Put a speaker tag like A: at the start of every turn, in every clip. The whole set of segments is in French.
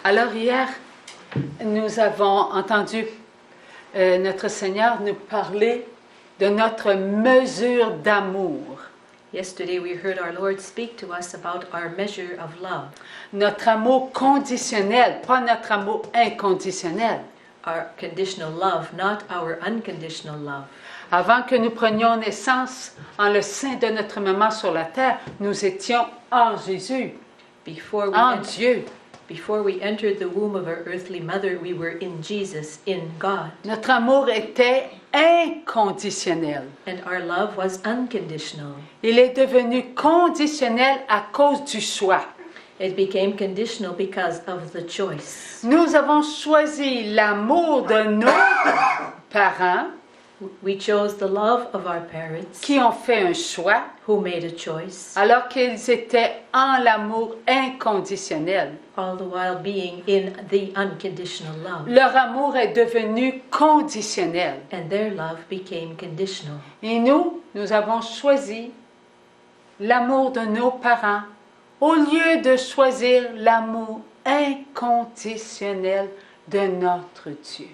A: Alors hier, nous avons entendu notre Seigneur nous parler de notre mesure d'amour.
B: Yesterday we heard our Lord speak to us about our measure of love.
A: Notre amour conditionnel, pas notre amour inconditionnel.
B: Our conditional love, not our unconditional love.
A: Avant que nous prenions naissance en le sein de notre maman sur la terre, nous étions en Jésus, en Dieu.
B: Before we entered the womb of our earthly mother, we were in Jesus, in God.
A: Notre amour était inconditionnel.
B: And our love was unconditional.
A: Il est devenu conditionnel à cause du choix.
B: It became conditional because of the choice.
A: Nous avons choisi l'amour de nos parents.
B: We chose the love of our parents,
A: qui ont fait un choix,
B: who made a choice,
A: alors qu'ils étaient en l'amour inconditionnel.
B: all the while being in the unconditional love.
A: Leur amour est devenu conditionnel.
B: And their love became conditional.
A: Et nous avons choisi l'amour de nos parents au lieu de choisir l'amour inconditionnel de notre Dieu.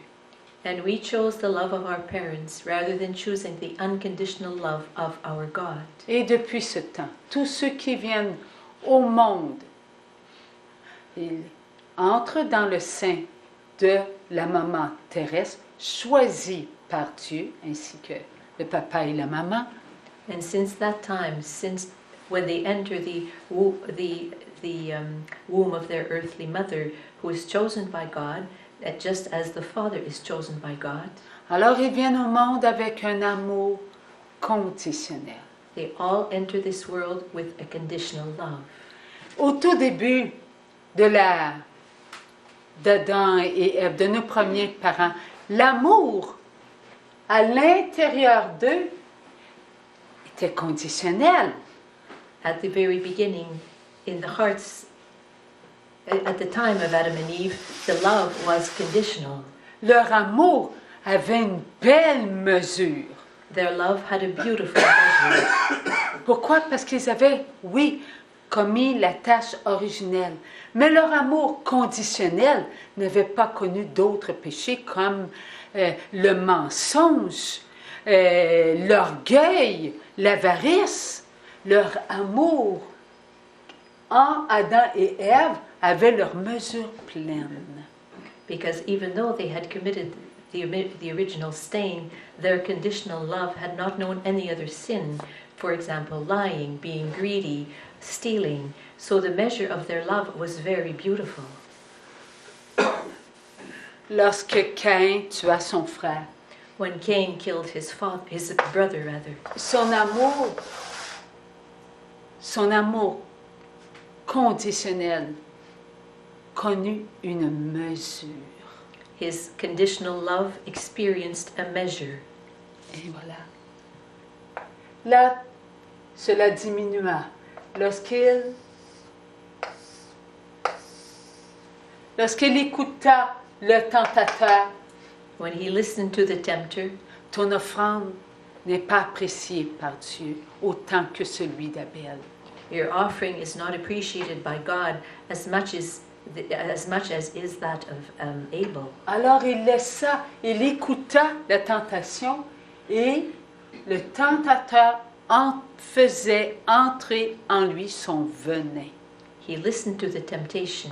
B: And we chose the love of our parents rather than choosing the unconditional love of our God.
A: Et depuis ce temps, tous ceux qui viennent au monde, ils entrent dans le sein de la maman terrestre, choisie par Dieu, ainsi que le papa et la maman.
B: And since that time, since when they enter the womb of their earthly mother, who is chosen by God, just as the Father is chosen by God,
A: Alors ils viennent au monde avec un amour conditionnel.
B: they all enter this world with a conditional love.
A: Au tout début d'Adam et Ève, de nos premiers parents, l'amour à l'intérieur d'eux était conditionnel.
B: At the very beginning, in the hearts, at the time of Adam and Eve, the love was conditional.
A: Leur amour avait une belle mesure.
B: Their love had a beautiful measure.
A: Pourquoi? Parce qu'ils avaient, oui, commis la tâche originelle. Mais leur amour conditionnel n'avait pas connu d'autres péchés comme le mensonge, l'orgueil, l'avarice. Leur amour en Adam et Ève avait leur mesure pleine.
B: Because even though they had committed the original stain, their conditional love had not known any other sin. For example, lying, being greedy, stealing. So the measure of their love was very beautiful.
A: Lorsque Caïn tua son frère,
B: When Cain killed his brother,
A: son amour conditionnel connut une mesure.
B: his conditional love experienced a measure.
A: Et voilà. Là, cela diminua lorsqu'il écouta le tentateur.
B: When he listened to the tempter,
A: Ton offrande n'est pas appréciée par Dieu autant que celui d'Abel.
B: your offering is not appreciated by God as much as is that of Abel.
A: Alors il écouta la tentation et le tentateur faisait entrer en lui son venin.
B: He listened to the temptation,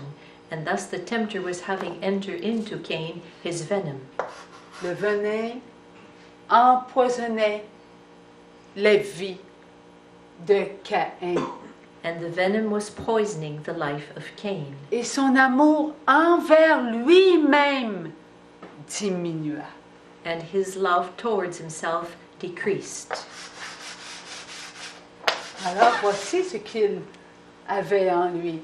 B: and thus the tempter was having entered into Cain his venom.
A: Le venin empoisonnait la vie de Caïn.
B: And the venom was poisoning the life of Cain.
A: Et son amour envers lui-même diminua.
B: And his love towards himself decreased.
A: Alors voici ce qu'il avait en lui.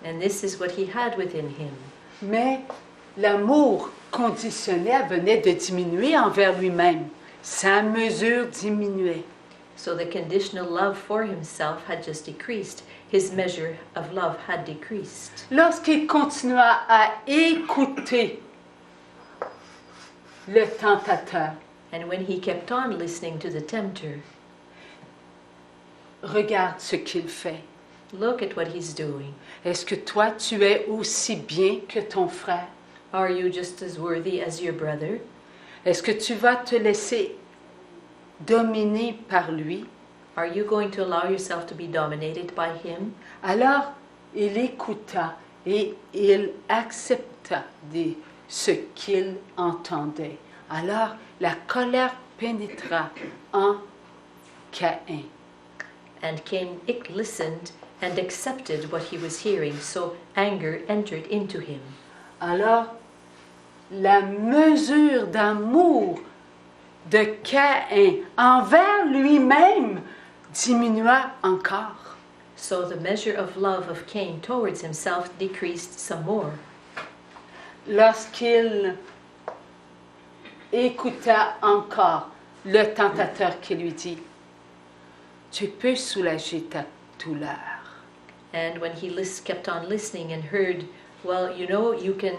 B: And this is what he had within him.
A: Mais l'amour conditionnel venait de diminuer envers lui-même. Sa mesure diminuait.
B: So the conditional love for himself had just decreased. His measure of love had decreased.
A: Lorsqu'il continua à écouter le tentateur,
B: And when he kept on listening to the tempter,
A: regarde ce qu'il fait.
B: Look at what he's doing.
A: Est-ce que toi, tu es aussi bien que ton frère?
B: Are you just as worthy as your brother?
A: Est-ce que tu vas te laisser dominer par lui?
B: Are you going to allow yourself to be dominated by him?
A: Alors, il écouta et il accepta ce qu'il entendait. Alors, la colère pénétra en Caïn.
B: And Cain listened and accepted what he was hearing, so anger entered into him.
A: Alors, la mesure d'amour de Caïn envers lui-même diminua encore.
B: So the measure of love of Cain towards himself decreased some more.
A: Lorsqu'il écouta encore le tentateur qui lui dit, tu peux soulager ta douleur.
B: And when he kept on listening and heard, well, you know, you can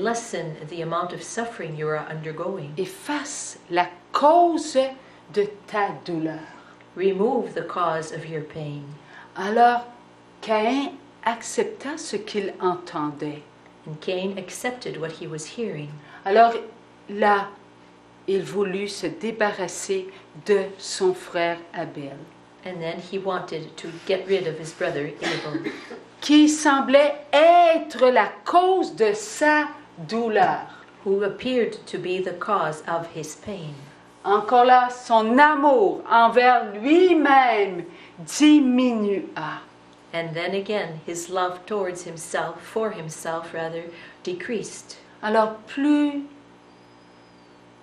B: lessen the amount of suffering you are undergoing.
A: Efface la cause de ta douleur.
B: Remove the cause of your pain.
A: Alors, Caïn accepta ce qu'il entendait.
B: And Cain accepted what he was hearing.
A: Alors, là, il voulut se débarrasser de son frère Abel,
B: And then he wanted to get rid of his brother Abel,
A: qui semblait être la cause de sa douleur.
B: who appeared to be the cause of his pain.
A: Encore là, son amour envers lui-même diminua.
B: And then again, his love towards himself, for himself rather, decreased.
A: Alors, plus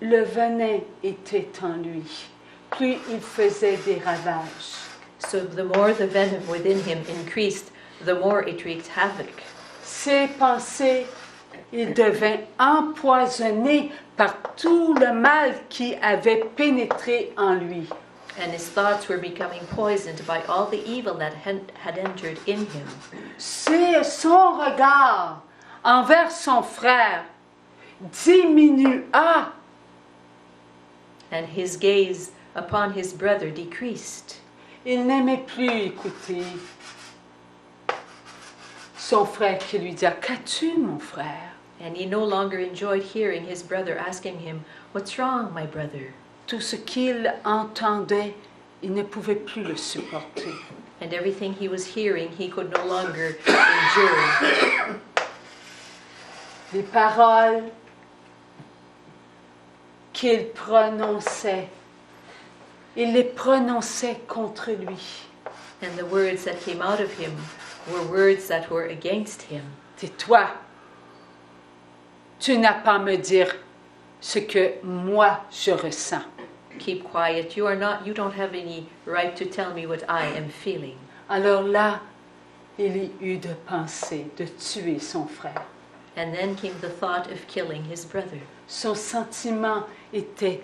A: le venin était en lui, plus il faisait des ravages.
B: So the more the venom within him increased, the more it wreaked havoc.
A: Ses pensées, il devint empoisonné par tout le mal qui avait pénétré en lui.
B: And his thoughts were becoming poisoned by all the evil that had entered in him.
A: C'est son regard envers son frère diminua.
B: And his gaze upon his brother decreased.
A: Il n'aimait plus écouter son frère qui lui dit, qu'as-tu, mon frère?
B: And he no longer enjoyed hearing his brother asking him, "What's wrong, my brother?"
A: Tout ce qu'il entendait, il ne pouvait plus le supporter.
B: And everything he was hearing, he could no longer endure.
A: Les paroles qu'il prononçait, il les prononçait contre lui.
B: And the words that came out of him were words that were against him.
A: Tais-toi. Tu n'as pas à me dire ce que moi je ressens.
B: Keep quiet. You don't have any right to tell me what I am feeling.
A: Alors là, il y eut de pensée de tuer son frère.
B: And then came the thought of killing his brother.
A: Son sentiment était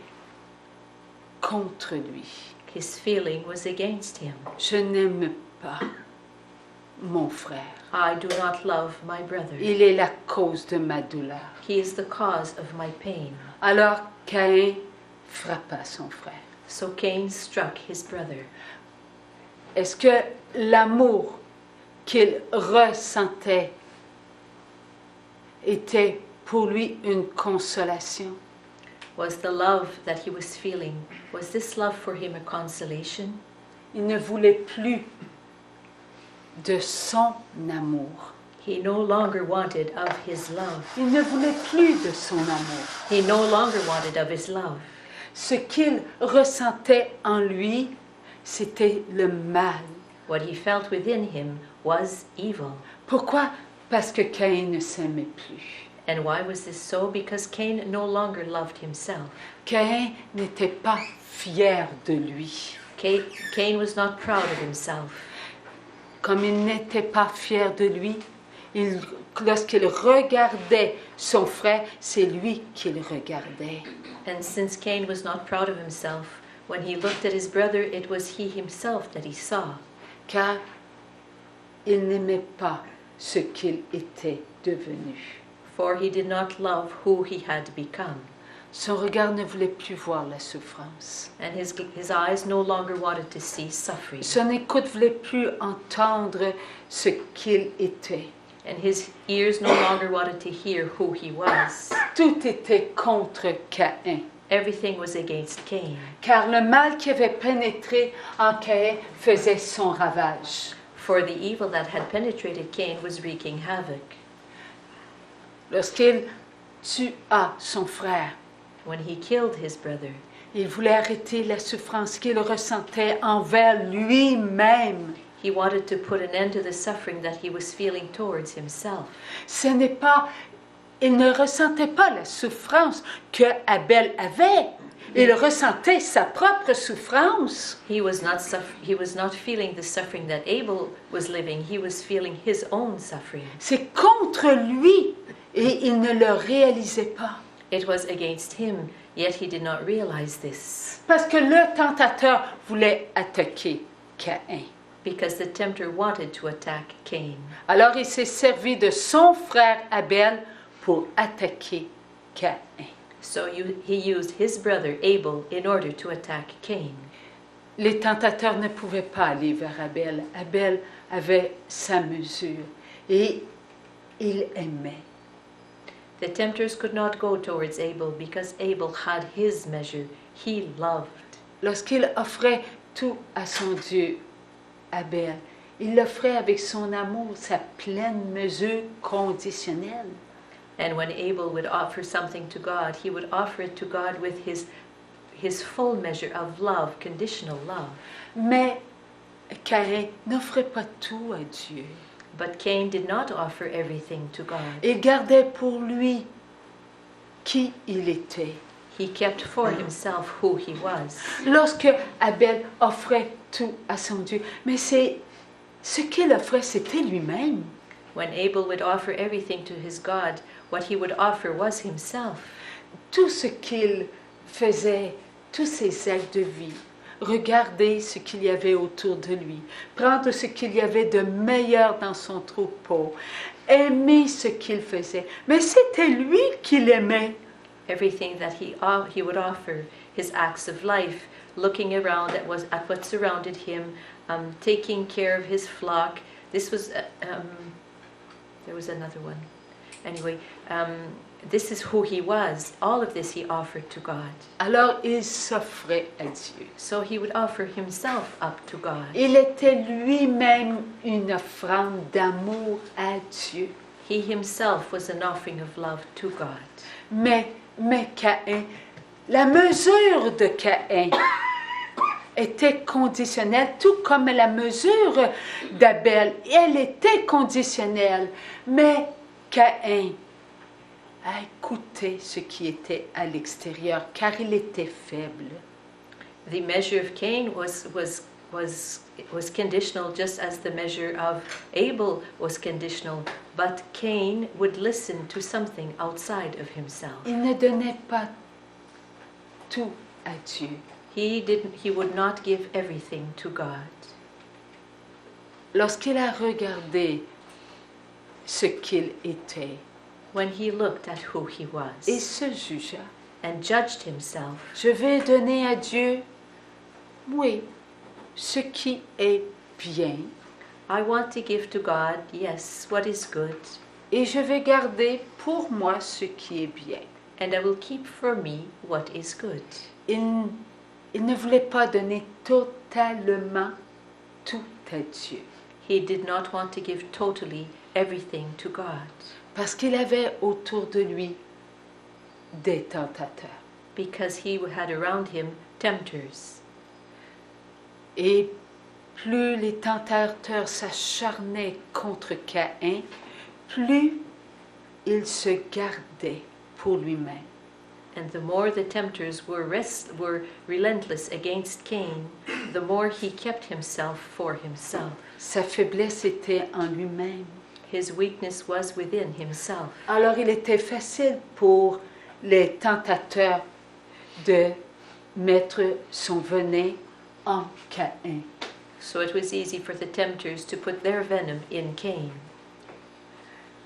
A: contre lui.
B: His feeling was against him.
A: Je n'aime pas mon frère.
B: I do not love my brother.
A: Il est la cause de ma douleur.
B: He is the cause of my pain.
A: Alors Caïn frappa son frère.
B: So Cain struck his brother.
A: Est-ce que l'amour qu'il ressentait était pour lui une consolation?
B: Was the love that he was feeling, was this love for him a consolation?
A: Il ne voulait plus de son amour.
B: He no longer wanted of his love.
A: Il ne voulait plus de son amour.
B: He no longer wanted of his love.
A: Ce qu'il ressentait en lui, c'était le mal.
B: What he felt within him was evil.
A: Pourquoi? Parce que Caïn ne s'aimait plus.
B: And why was this so? Because Cain no longer loved himself.
A: Caïn n'était pas fier de lui.
B: Cain was not proud of himself.
A: Comme il n'était pas fier de lui, lorsqu'il regardait son frère, c'est lui qu'il regardait.
B: And since Cain was not proud of himself, when he looked at his brother, it was he himself that he saw.
A: Car il n'aimait pas ce qu'il était devenu.
B: For he did not love who he had become.
A: Son regard ne voulait plus voir la souffrance.
B: and his eyes no longer wanted to see suffering,
A: Son écoute ne voulait plus entendre ce qu'il était.
B: and his ears no longer wanted to hear who he was.
A: Tout était contre Caïn.
B: Everything was against Cain,
A: Car le mal qui avait pénétré en Caïn faisait son ravage.
B: for the evil that had penetrated Cain was wreaking havoc.
A: Lorsqu'il tua son frère,
B: When he killed his brother,
A: il voulait arrêter la souffrance qu'il ressentait envers lui-même.
B: he wanted to put an end to the suffering that he was feeling towards himself.
A: Il ne ressentait pas la souffrance que Abel avait. Il ressentait sa propre souffrance.
B: He was not feeling the suffering that Abel was living. He was feeling his own suffering.
A: C'est contre lui et il ne le réalisait pas.
B: It was against him, yet he did not realize this.
A: Parce que le tentateur voulait attaquer Caïn.
B: Because the tempter wanted to attack Cain.
A: Alors il s'est servi de son frère Abel pour attaquer Caïn.
B: So he used his brother Abel in order to attack Cain.
A: Les tentateurs ne pouvaient pas aller vers Abel. Abel avait sa mesure et il aimait.
B: The tempters could not go towards Abel because Abel had his measure. He loved.
A: Lorsqu'il offrait tout à son Dieu, Abel, il l'offrait avec son amour, sa pleine mesure conditionnelle.
B: And when Abel would offer something to God, he would offer it to God with his full measure of love, conditional love.
A: Mais Caïn n'offrait pas tout à Dieu.
B: But Cain did not offer everything to God.
A: Il gardait pour lui qui il était.
B: He kept for himself who he was.
A: Lorsque Abel offrait tout à son Dieu, mais ce qu'il offrait, c'était lui-même.
B: When Abel would offer everything to his God, what he would offer was himself.
A: Tout ce qu'il faisait, tous ses actes de vie, regarder ce qu'il y avait autour de lui, prendre ce qu'il y avait de meilleur dans son troupeau, aimer ce qu'il faisait. Mais c'était lui qu'il aimait.
B: Everything that he would offer, his acts of life, looking around at what surrounded him, taking care of his flock. This was, there was another one. Anyway, this is who he was. All of this he offered to God.
A: Alors il s'offrait à Dieu.
B: So he would offer himself up to God.
A: Il était lui-même une offrande d'amour à Dieu.
B: He himself was an offering of love to God.
A: Mais Caïn, la mesure de Caïn était conditionnelle, tout comme la mesure d'Abel, elle était conditionnelle. Mais Caïn a écouté ce qui était à l'extérieur, car il était faible.
B: The measure of Cain was conditional, just as the measure of Abel was conditional. But Cain would listen to something outside of himself.
A: Il ne donnait pas tout à Dieu.
B: He would not give everything to God.
A: Lorsqu'il a regardé ce qu'il était,
B: When he looked at who he was
A: et se jugea,
B: and judged himself,
A: je vais donner à Dieu, oui, ce qui est bien,
B: I want to give to God, yes, what is good,
A: et je vais garder pour moi ce qui est bien.
B: and I will keep for me what is good.
A: Il ne voulait pas donner totalement tout à Dieu,
B: He did not want to give totally everything to God,
A: parce qu'il avait autour de lui des tentateurs.
B: because he had around him tempters.
A: Et plus les tentateurs s'acharnaient contre Caïn, plus il se gardait pour lui-même.
B: And the more the tempters were relentless against Cain, the more he kept himself for himself.
A: Sa faiblesse était en lui-même.
B: His weakness was within himself.
A: Alors il était facile pour les tentateurs de mettre son venin en Caïn.
B: So it was easy for the tempters to put their venom in Cain.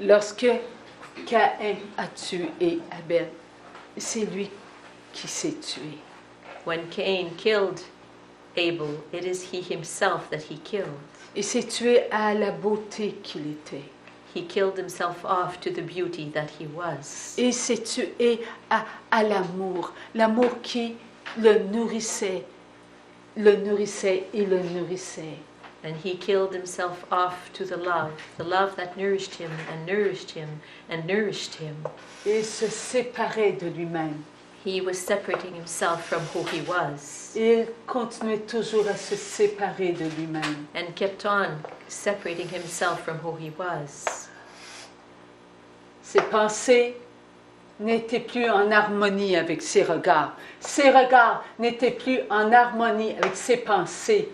A: Lorsque Caïn a tué Abel, c'est lui qui s'est tué.
B: When Cain killed Abel, it is he himself that he killed.
A: Il s'est tué à la beauté qu'il était.
B: He killed himself off to the beauty that he was.
A: Et il s'est tué à l'amour. L'amour qui le nourrissait et le nourrissait.
B: And he killed himself off to the love that nourished him and nourished him and nourished him.
A: Et il se séparait de lui-même.
B: He was separating himself from who he was.
A: Et il continuait toujours à se séparer de lui-même.
B: And kept on separating himself from who he was.
A: Ses pensées n'étaient plus en harmonie avec ses regards. Ses regards n'étaient plus en harmonie avec ses pensées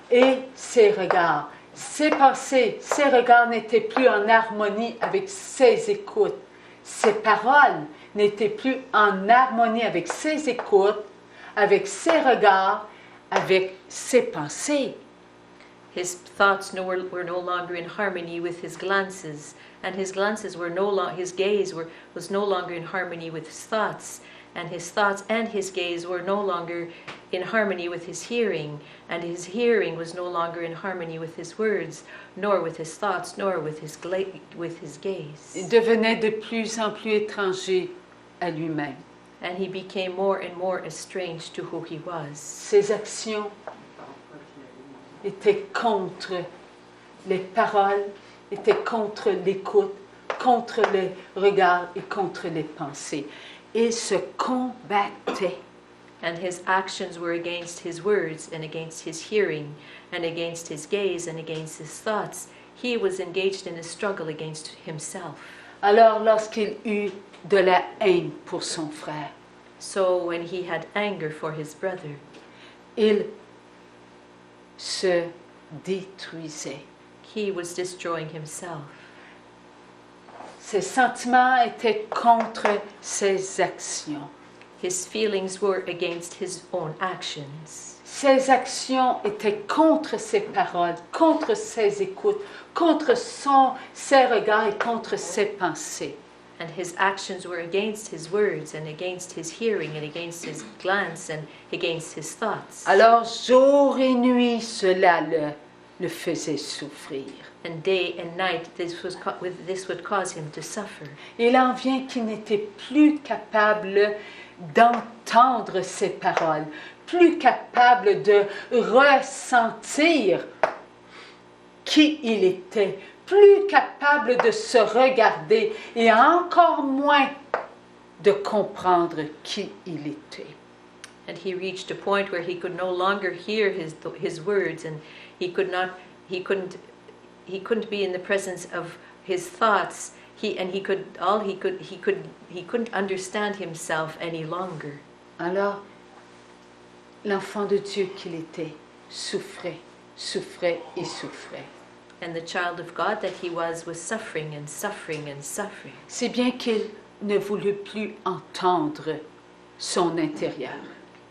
A: et ses regards. Ses pensées, ses regards n'étaient plus en harmonie avec ses écoutes. Ses paroles n'étaient plus en harmonie avec ses écoutes, avec ses regards, avec ses pensées.
B: His thoughts were no longer in harmony with his glances, and his glances were his gaze was no longer in harmony with his thoughts, and his thoughts and his gaze were no longer in harmony with his hearing, and his hearing was no longer in harmony with his words, nor with his thoughts, nor with his gaze.
A: Il devenait de plus en plus étranger à lui-même.
B: And he became more and more estranged to who he was.
A: Ses actions étaient contre les paroles, étaient contre l'écoute, contre les regards et contre les pensées. Il se combattait.
B: And his actions were against his words and against his hearing and against his gaze and against his thoughts. He was engaged in a struggle against himself.
A: Alors, lorsqu'il eut de la haine pour son frère,
B: So when he had anger for his brother,
A: il se détruisait.
B: he was destroying himself.
A: Ses sentiments étaient contre ses actions.
B: His feelings were against his own actions.
A: Ses actions étaient contre ses paroles, contre ses écoutes, contre ses regards et contre ses pensées.
B: And his actions were against his words and against his hearing and against his glance and against his thoughts.
A: Alors, jour et nuit, cela le faisait souffrir.
B: And day and night, this would cause him to suffer.
A: Il en vient qu'il n'était plus capable d'entendre ses paroles, plus capable de ressentir qui il était, plus capable de se regarder et encore moins de comprendre qui il était.
B: And he reached a point where he could no longer hear his words, and he couldn't be in the presence of his thoughts. He couldn't understand himself any longer.
A: Alors, l'enfant de Dieu qu'il était souffrait et souffrait.
B: And the child of God that he was suffering and suffering and suffering.
A: Si bien qu'il ne voulut plus entendre son intérieur.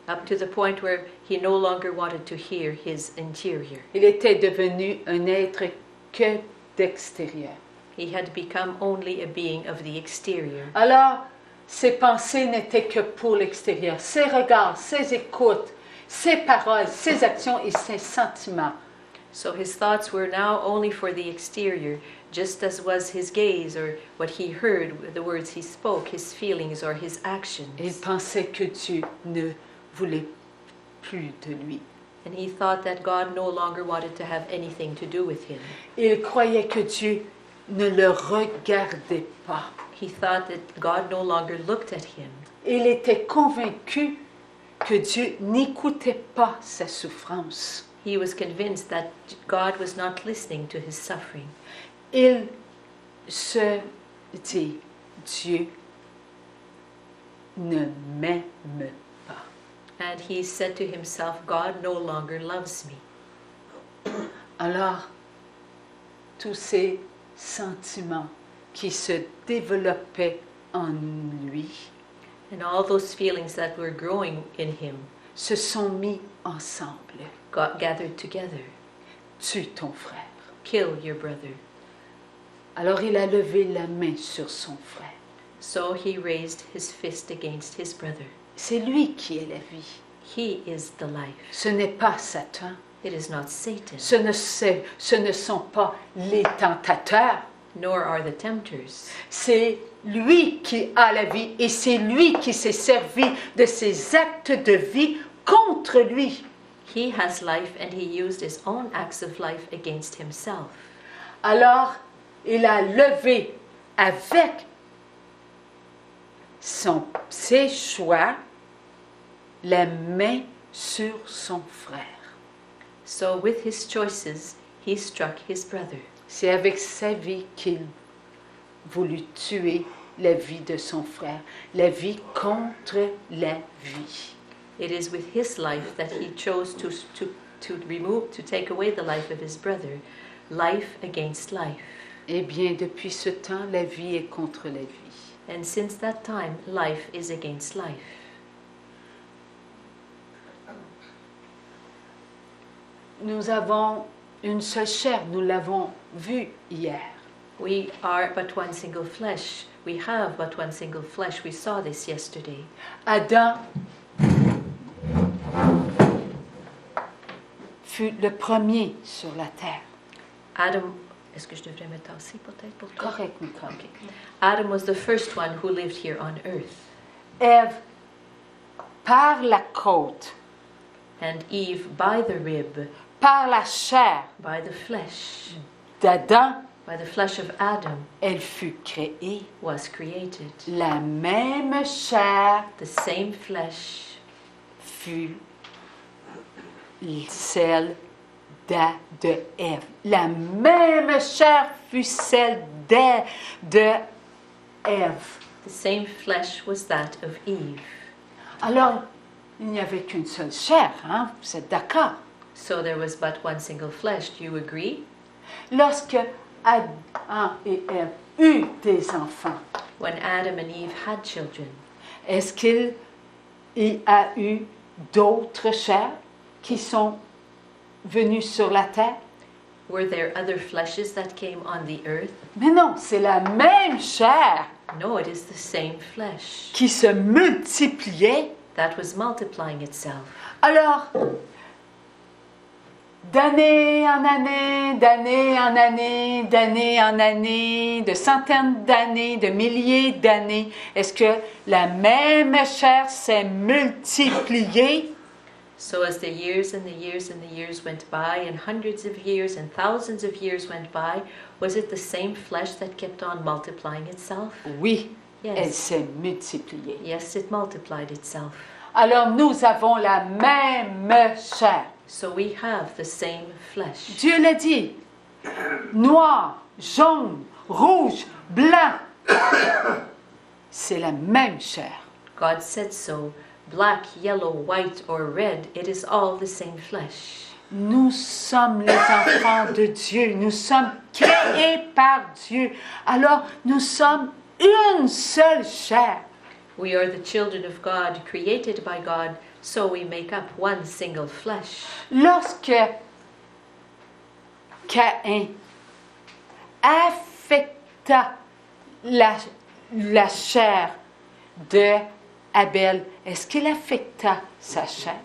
B: Up to the point where he no longer wanted to hear his interior.
A: Il était devenu un être que d'extérieur.
B: He had become only a being of the exterior.
A: Alors, ses pensées n'étaient que pour l'extérieur. Ses regards, ses écoutes, ses paroles, ses actions et ses sentiments.
B: So his thoughts were now only for the exterior, just as was his gaze or what he heard, the words he spoke, his feelings or his actions.
A: Il pensait que Dieu ne voulait plus de lui.
B: And he thought that God no longer wanted to have anything to do with him.
A: Il croyait que Dieu ne le regardait pas.
B: He thought that God no longer looked at him.
A: Il était convaincu que Dieu n'écoutait pas sa souffrance.
B: He was convinced that God was not listening to his suffering.
A: Il se dit, Dieu ne m'aime pas.
B: And he said to himself, God no longer loves me.
A: Alors, tous ces sentiments qui se développaient en lui
B: And all those feelings that were growing in him
A: se sont mis ensemble.
B: got gathered together.
A: Tue ton frère.
B: Kill your brother.
A: Alors il a levé la main sur son frère.
B: So he raised his fist against his brother.
A: C'est lui qui est la vie.
B: He is the life.
A: Ce n'est pas Satan.
B: It is not Satan,
A: Ce ne sont pas les tentateurs.
B: nor are the tempters.
A: C'est lui qui a la vie et c'est lui qui s'est servi de ses actes de vie contre lui.
B: He has life and he used his own acts of life against himself.
A: Alors, il a levé avec ses choix la main sur son frère.
B: So with his choices, he struck his brother.
A: C'est avec sa vie qu'il voulut tuer la vie de son frère, la vie contre la vie.
B: It is with his life that he chose to take away the life of his brother, life against life.
A: Eh bien, depuis ce temps, la vie est contre la vie.
B: And since that time, life is against life.
A: Nous avons une seule chair, nous l'avons vu hier.
B: We are but one single flesh. We have but one single flesh. We saw this yesterday.
A: Adam fut le premier sur la terre.
B: Adam, est-ce que je devrais me tasser peut-être pour toi?
A: Correct, Nicole.
B: Okay. Adam was the first one who lived here on earth.
A: Ève, par la côte,
B: And Eve, by the rib,
A: par la chair
B: by the flesh,
A: d'Adam,
B: by the flesh of Adam,
A: elle fut créée.
B: was created.
A: La même chair
B: The same flesh
A: fut celle de Ève. La même chair fut celle de Ève.
B: The same flesh was that of Eve.
A: Alors, il n'y avait qu'une seule chair, hein? Vous êtes d'accord?
B: So there was but one single flesh. Do you agree?
A: Lorsque Adam et Ève eurent des enfants,
B: When Adam and Eve had children,
A: est-ce qu'il y a eu d'autres chairs qui sont venues sur la terre?
B: were there other fleshes that came on the earth?
A: Mais non, c'est la même chair
B: No, it is the same flesh
A: qui se multipliait.
B: that was multiplying itself.
A: Alors, d'année en année, d'année en année, d'année en année, de centaines d'années, de milliers d'années, est-ce que la même chair s'est multipliée?
B: So as the years and the years and the years went by, and hundreds of years and thousands of years went by, was it the same flesh that kept on multiplying itself?
A: Oui, elle
B: Yes.
A: s'est multipliée.
B: Yes, it multiplied itself.
A: Alors nous avons la même chair.
B: So we have the same flesh.
A: Dieu l'a dit. Noir, jaune, rouge, blanc. C'est la même chair.
B: God said so. Black, yellow, white, or red, it is all the same flesh.
A: Nous sommes les enfants de Dieu. Nous sommes créés par Dieu. Alors nous sommes une seule chair.
B: We are the children of God, created by God, so we make up one single flesh.
A: Lorsque Caïn affecta la chair de Abel, est-ce qu'il affecta sa chair?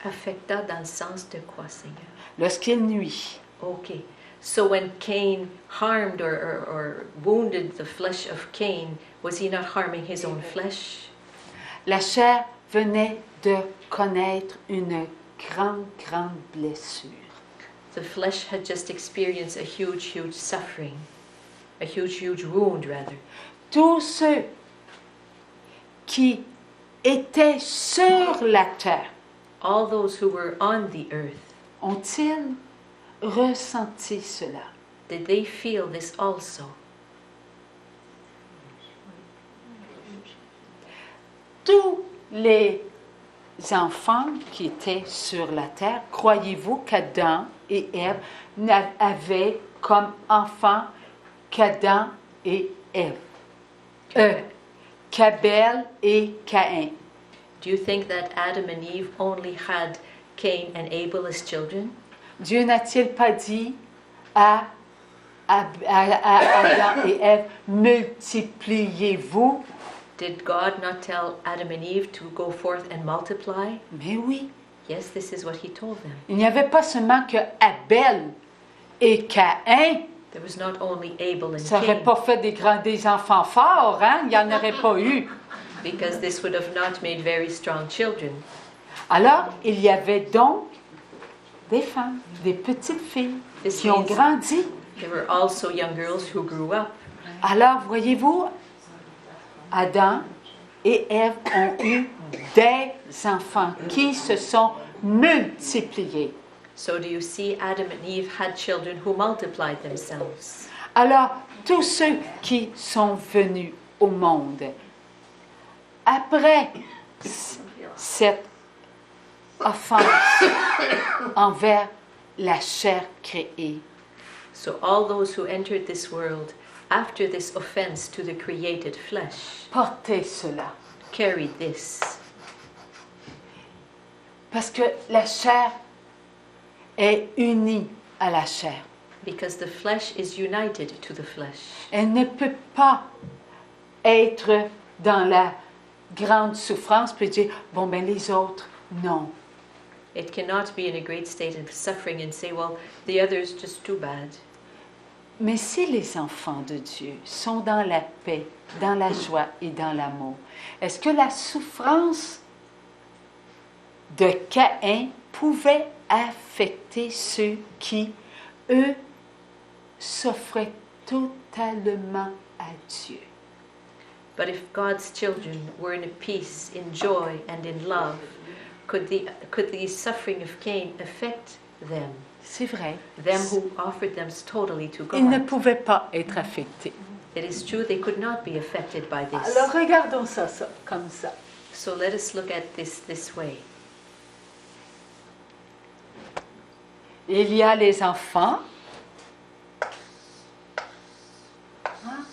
B: Affecta dans le sens de quoi, Seigneur?
A: Lorsqu'il nuit,
B: Okay. So when Cain harmed or wounded the flesh of Cain, was he not harming his own flesh?
A: la chair venait de connaître une grande blessure.
B: The flesh had just experienced a huge suffering, a huge wound rather.
A: Tous ceux qui étaient sur la terre
B: All those who were on the earth,
A: ont-ils ressenti cela?
B: did they feel this also?
A: Tous les enfants qui étaient sur la terre, croyez-vous qu'Adam et Ève avaient comme enfants qu'Adam et Ève? Qu'Abel et Caïn.
B: Do you think that Adam and Eve only had Cain and Abel as children?
A: Dieu n'a-t-il pas dit à Adam et Ève, multipliez-vous?
B: Did God not tell Adam and Eve to go forth and multiply?
A: Mais oui.
B: Yes, this is what he told them.
A: Il n'y avait pas seulement que Abel et Caïn.
B: There was not only Abel and
A: Ça n'aurait
B: Cain,
A: pas fait des enfants forts, hein? Il n'y en aurait pas eu.
B: because this would have not made very strong children.
A: Alors, il y avait donc des femmes, des petites filles
B: This
A: qui ont
B: means
A: grandi.
B: there were also young girls who grew up.
A: Alors, voyez-vous, Adam et Ève ont eu des enfants qui se sont multipliés.
B: So do you see, Adam and Eve had children who multiplied themselves.
A: Alors, tous ceux qui sont venus au monde, après cette offense envers la chair créée,
B: So all those who entered this world after this offense to the created flesh
A: portez cela.
B: carried this.
A: Parce que la chair est unie à la chair.
B: Because the flesh is united to the flesh.
A: Elle ne peut pas être dans la grande souffrance puis dire, bon, ben les autres, non.
B: It cannot be in a great state of suffering and say, well, the other's just too bad.
A: Mais si les enfants de Dieu sont dans la paix, dans la joie et dans l'amour, est-ce que la souffrance de Caïn pouvait affecter ceux qui, eux, s'offraient totalement à Dieu?
B: But if God's children were in peace, in joy, and in love, could the suffering of Cain affect them?
A: C'est vrai.
B: Them who offered them totally to
A: Ils ne
B: God.
A: pouvaient pas être affectés.
B: It is true they could not be affected by this.
A: Alors regardons ça comme ça.
B: So let us look at this way.
A: Il y a les enfants. Hein?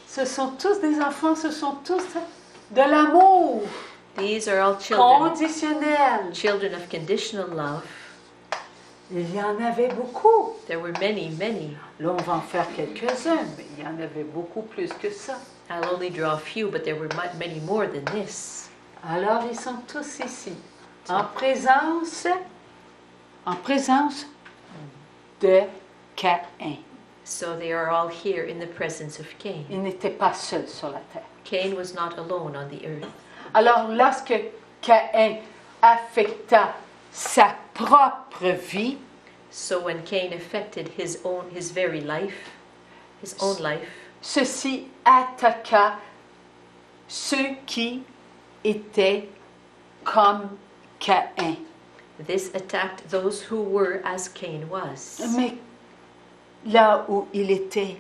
A: Ce sont tous des enfants, ce sont tous de l'amour
B: These are all children,
A: conditionnel.
B: children of conditional love.
A: Il y en avait beaucoup.
B: There were many, many.
A: Là, on va en faire quelques-uns, mais il y en avait beaucoup plus que ça.
B: I'll only draw a few, but there were many more than this.
A: Alors, ils sont tous ici, en présence de Caïn.
B: So they are all here in the presence of Cain.
A: Il n'était pas seul sur la terre.
B: Cain was not alone on the earth.
A: Alors, lorsque Caïn affecta sa propre vie,
B: So when Cain affected his own life,
A: ceci attaqua ceux qui étaient comme Caïn.
B: this attacked those who were as Cain was.
A: Mais là où il était,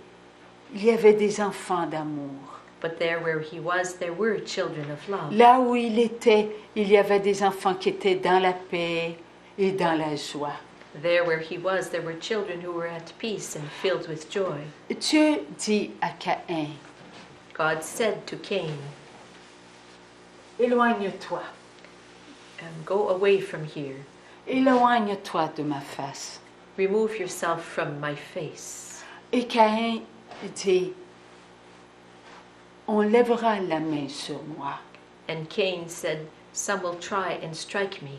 A: il y avait des enfants d'amour.
B: But there where he was, there were children of love.
A: Là où il était, il y avait des enfants qui étaient dans la paix et dans la joie.
B: There where he was, there were children who were at peace and filled with joy.
A: Dieu dit à Caïn,
B: God said to Cain,
A: éloigne-toi,
B: go away from here.
A: éloigne-toi de ma face.
B: Remove yourself from my face.
A: Et Caïn dit, on lèvera la main sur moi.
B: And Cain said, some will try and strike me.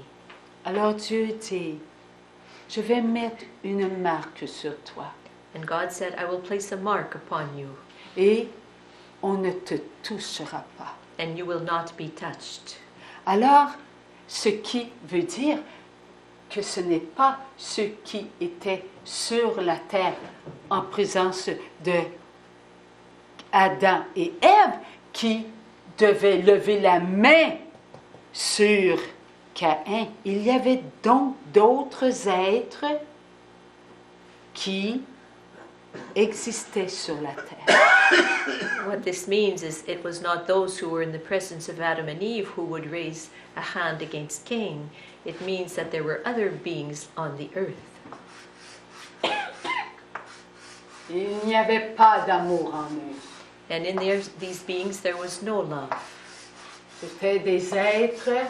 A: Alors Dieu dit, je vais mettre une marque sur toi
B: And God said, I will place a mark upon you,
A: et on ne te touchera pas.
B: and you will not be touched.
A: Alors, ce qui veut dire que ce n'est pas ceux qui étaient sur la terre en présence de Adam et Ève qui devaient lever la main sur Caïn. Il y avait donc d'autres êtres qui existaient sur la terre.
B: What this means is it was not those who were in the presence of Adam and Eve who would raise a hand against Cain. It means that there were other beings on the earth.
A: Il n'y avait pas d'amour en eux.
B: And in these beings there was no love.
A: C'étaient des êtres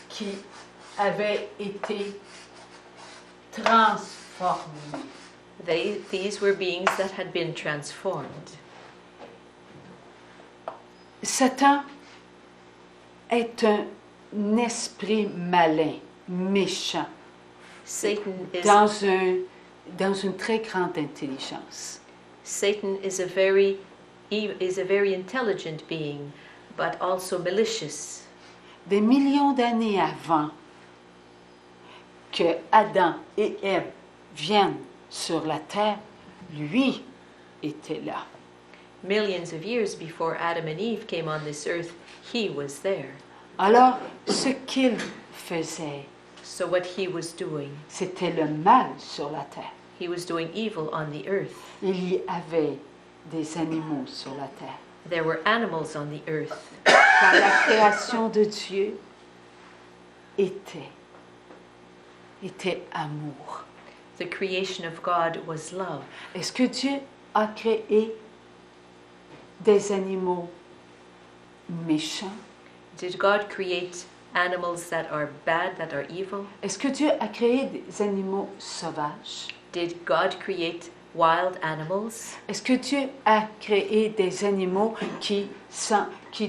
A: qui avaient été transformés transformés.
B: These were beings that had been transformed.
A: Satan est un esprit malin, méchant,
B: Satan
A: dans une très grande intelligence.
B: is a very intelligent being, but also malicious.
A: Des millions d'années avant que Adam et Ève viennent sur la terre, lui était là.
B: Millions of years before Adam and Eve came on this earth, he was there.
A: Alors, ce qu'il faisait,
B: So what he was doing,
A: c'était le mal sur la terre.
B: he was doing evil on the earth.
A: Il y avait des animaux sur la terre.
B: There were animals on the earth.
A: Car la création de Dieu était amour.
B: The creation of God was love.
A: Est-ce que Dieu a créé des animaux méchants?
B: Did God create animals that are bad, that are evil?
A: Est-ce que Dieu a créé des animaux sauvages?
B: Did God create wild animals?
A: Est-ce que Dieu a créé des animaux qui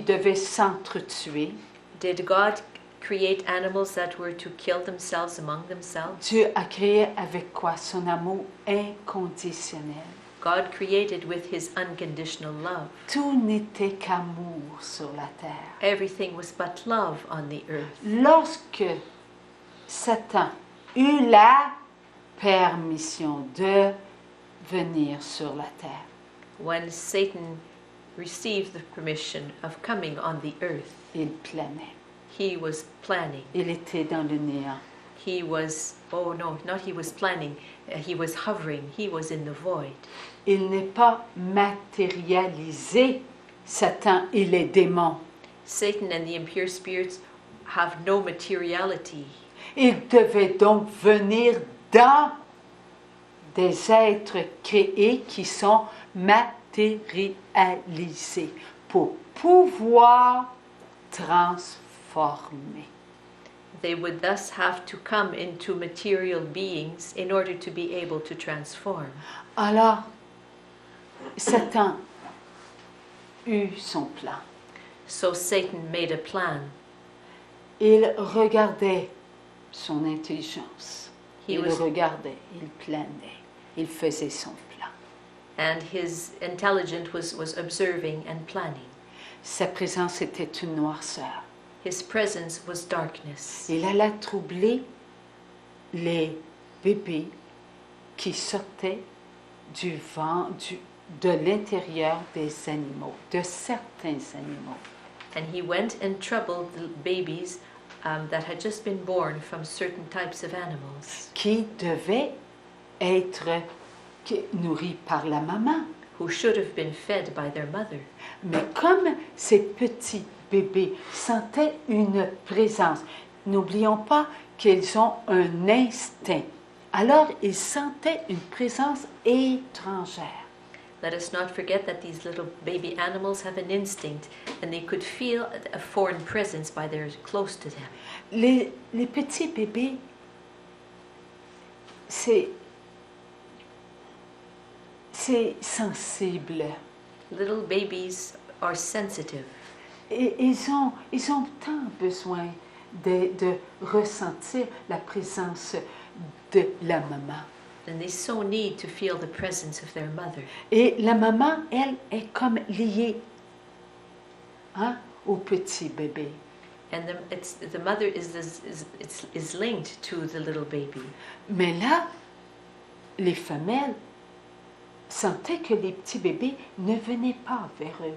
A: devaient s'entretuer?
B: Did God create animals that were to kill themselves among themselves?
A: Dieu a créé avec quoi? Son amour inconditionnel.
B: God created with his unconditional love.
A: Tout n'était qu'amour sur la terre.
B: Everything was but love on the earth.
A: Lorsque Satan eut la permission de venir sur la terre,
B: When Satan received the permission of coming on the earth,
A: il planait.
B: he was planning.
A: Il était dans le néant.
B: He was, oh no, not he was planning, he was hovering, he was in the void.
A: Il n'est pas matérialisé, Satan et les démons.
B: Satan and the impure spirits have no materiality.
A: Il devait donc venir dans des êtres créés qui sont matérialisés pour pouvoir transformer.
B: They would thus have to come into material beings in order to be able to transform.
A: Alors, Satan eut son plan.
B: So Satan made a plan.
A: Il regardait son intelligence.
B: He
A: Il
B: was,
A: regardait, il planait, il faisait son plan.
B: and his intelligence was observing and planning.
A: Sa présence était une noirceur.
B: His presence was darkness.
A: Il alla troubler les bébés qui sortaient du vent, de l'intérieur des animaux, de certains animaux.
B: And he went and troubled the babies that had just been born from certain types of animals
A: Qui devaient être nourris par la maman.
B: who should have been fed by their mother.
A: Mais comme ces petits bébés sentaient une présence, n'oublions pas qu'ils ont un instinct. Alors ils sentaient une présence étrangère.
B: Let us not forget that these little baby animals have an instinct and they could feel a foreign presence by they're close to them.
A: Les petits bébés, c'est sensible.
B: Little babies are sensitive.
A: Et ils ont tant besoin de ressentir la présence de la maman.
B: And they so need to feel the presence of their mother.
A: Et la maman, elle, est comme liée au petit bébé.
B: And the mother is linked to the little baby.
A: Mais là, les femelles sentaient que les petits bébés ne venaient pas vers eux.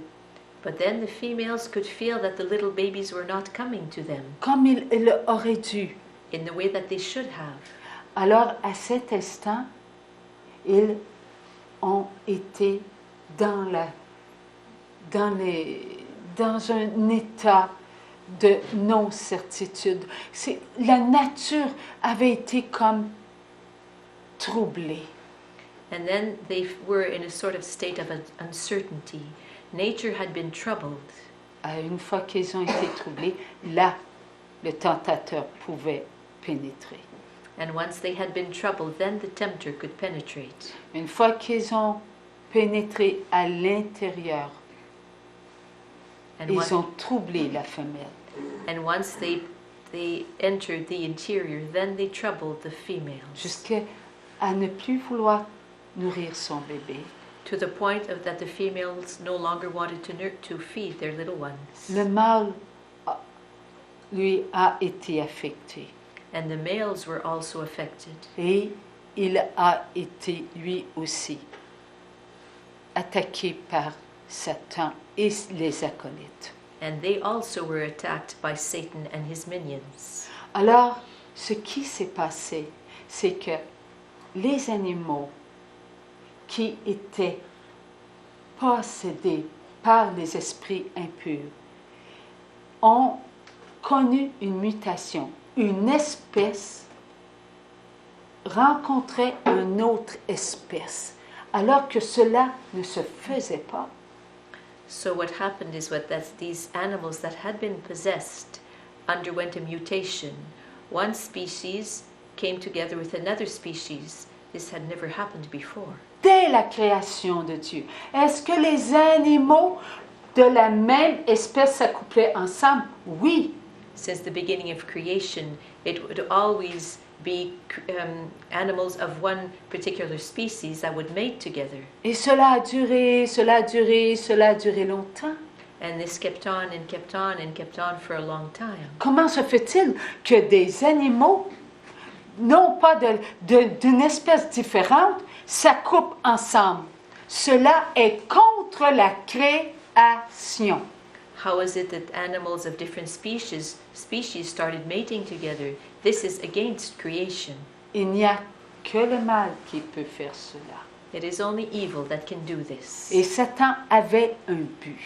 B: But then the females could feel that the little babies were not coming to them
A: Comme ils auraient dû.
B: in the way that they should have.
A: Alors, à cet instant, ils ont été dans un état de non-certitude. La nature avait été comme troublée.
B: And then they were in a sort of state of uncertainty. Nature had been troubled.
A: Une fois qu'ils ont été troublés, là, le tentateur pouvait pénétrer.
B: And once they had been troubled, then the tempter could penetrate.
A: Une fois qu'ils ont pénétré à l'intérieur,
B: And,
A: ils ont troublé la femelle.
B: and once they entered the interior, then they troubled the females.
A: Jusqu'à ne plus vouloir nourrir son bébé.
B: To the point of that the females no longer wanted to feed their little ones.
A: Le mâle lui a été affecté.
B: And the males were also affected.
A: Et il a été lui aussi attaqué par Satan et les acolytes.
B: And they also were attacked by Satan and his minions.
A: Alors, ce qui s'est passé, c'est que les animaux qui étaient possédés par les esprits impurs ont connu une mutation. Une espèce rencontrait une autre espèce, alors que cela ne se faisait pas.
B: So what happened is that these animals that had been possessed underwent a mutation. One species came together with another species. This had never happened before.
A: Dès la création de Dieu, est-ce que les animaux de la même espèce s'accouplaient ensemble? Oui.
B: Since the beginning of creation, it would always be animals of one particular species that would mate together.
A: Et cela a duré, cela a duré, cela a duré longtemps.
B: And this kept on and kept on and kept on for a long time.
A: Comment se fait-il que des animaux, non pas d'une espèce différente, s'accouplent ensemble? Cela est contre la création.
B: How is it that animals of different species started mating together? This is against creation.
A: Il n'y a que le mal qui peut faire cela.
B: It is only evil that can do this.
A: Et Satan avait un but.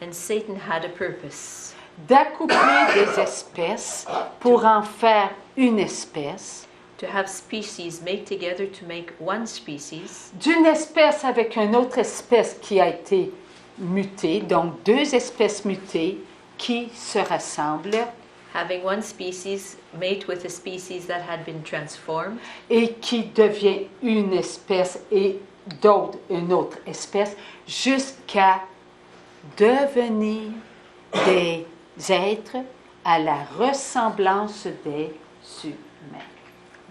B: And Satan had a purpose.
A: D'accoupler des espèces pour en faire une espèce.
B: To have species mate together to make one species.
A: D'une espèce avec une autre espèce qui a été mutée, donc deux espèces mutées qui se rassemblent.
B: Having one species mate with a species that had been transformed.
A: Et qui devient une espèce et d'autres une autre espèce jusqu'à devenir des êtres à la ressemblance des humains.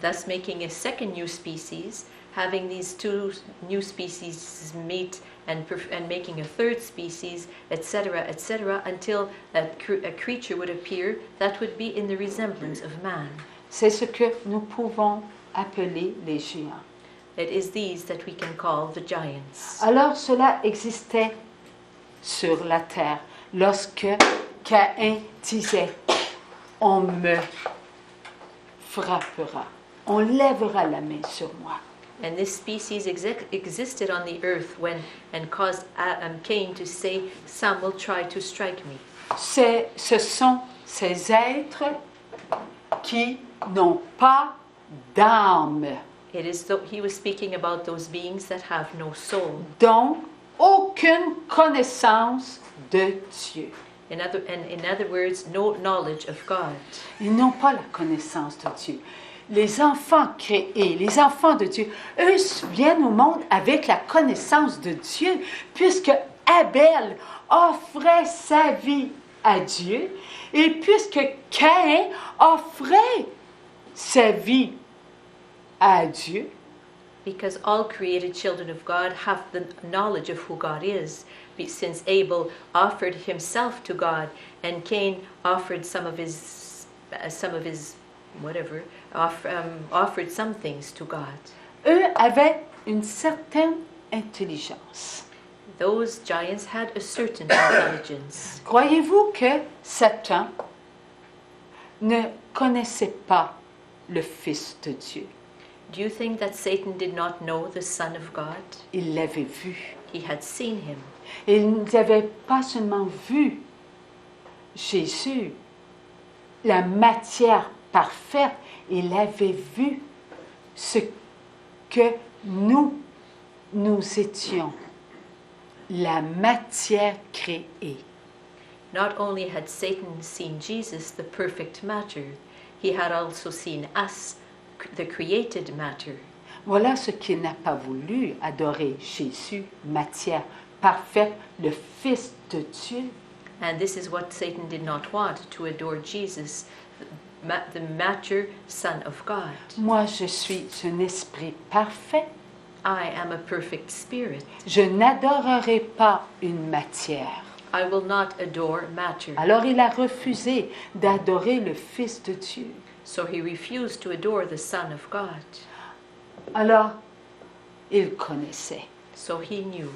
B: Thus making a second new species, having these two new species meet and making a third species, etc., etc., until a creature would appear that would be in the resemblance of man.
A: C'est ce que nous pouvons appeler les géants.
B: It is these that we can call the giants.
A: Alors cela existait sur la terre lorsque Caïn disait « On me frappera, on lèvera la main sur moi ».
B: And this species existed on the earth when and caused Cain to say, "Some will try to strike me."
A: Ce sont ces êtres qui n'ont pas d'âme.
B: It is though he was speaking about those beings that have no soul.
A: Donc, aucune connaissance de Dieu.
B: In other words, no knowledge of God.
A: Ils n'ont pas la connaissance de Dieu. Les enfants créés, les enfants de Dieu, eux viennent au monde avec la connaissance de Dieu, puisque Abel offrait sa vie à Dieu, et puisque Caïn offrait sa vie à Dieu.
B: Because all created children of God have the knowledge of who God is, since Abel offered himself to God, and Cain offered some of his whatever, offered some things to God.
A: Eux avaient une certaine intelligence.
B: Those giants had a certain intelligence.
A: Croyez-vous que Satan ne connaissait pas le Fils de Dieu?
B: Do you think that Satan did not know the Son of God?
A: Il l'avait vu.
B: He had seen him.
A: Et il n'avait pas seulement vu Jésus, la matière parfaite, il avait vu ce que nous étions, la matière créée.
B: Not only had Satan seen Jesus, the perfect matter, he had also seen us, the created matter.
A: Voilà ce qu'il n'a pas voulu, adorer Jésus, matière parfaite, le Fils de Dieu.
B: And this is what Satan did not want, to adore Jesus, the mature Son of God.
A: Moi, je suis un esprit parfait.
B: I am a perfect spirit.
A: Je n'adorerai pas une matière.
B: I will not adore matter.
A: Alors il a refusé d'adorer le Fils de Dieu.
B: So he refused to adore the Son of God.
A: Alors, il connaissait.
B: So he knew.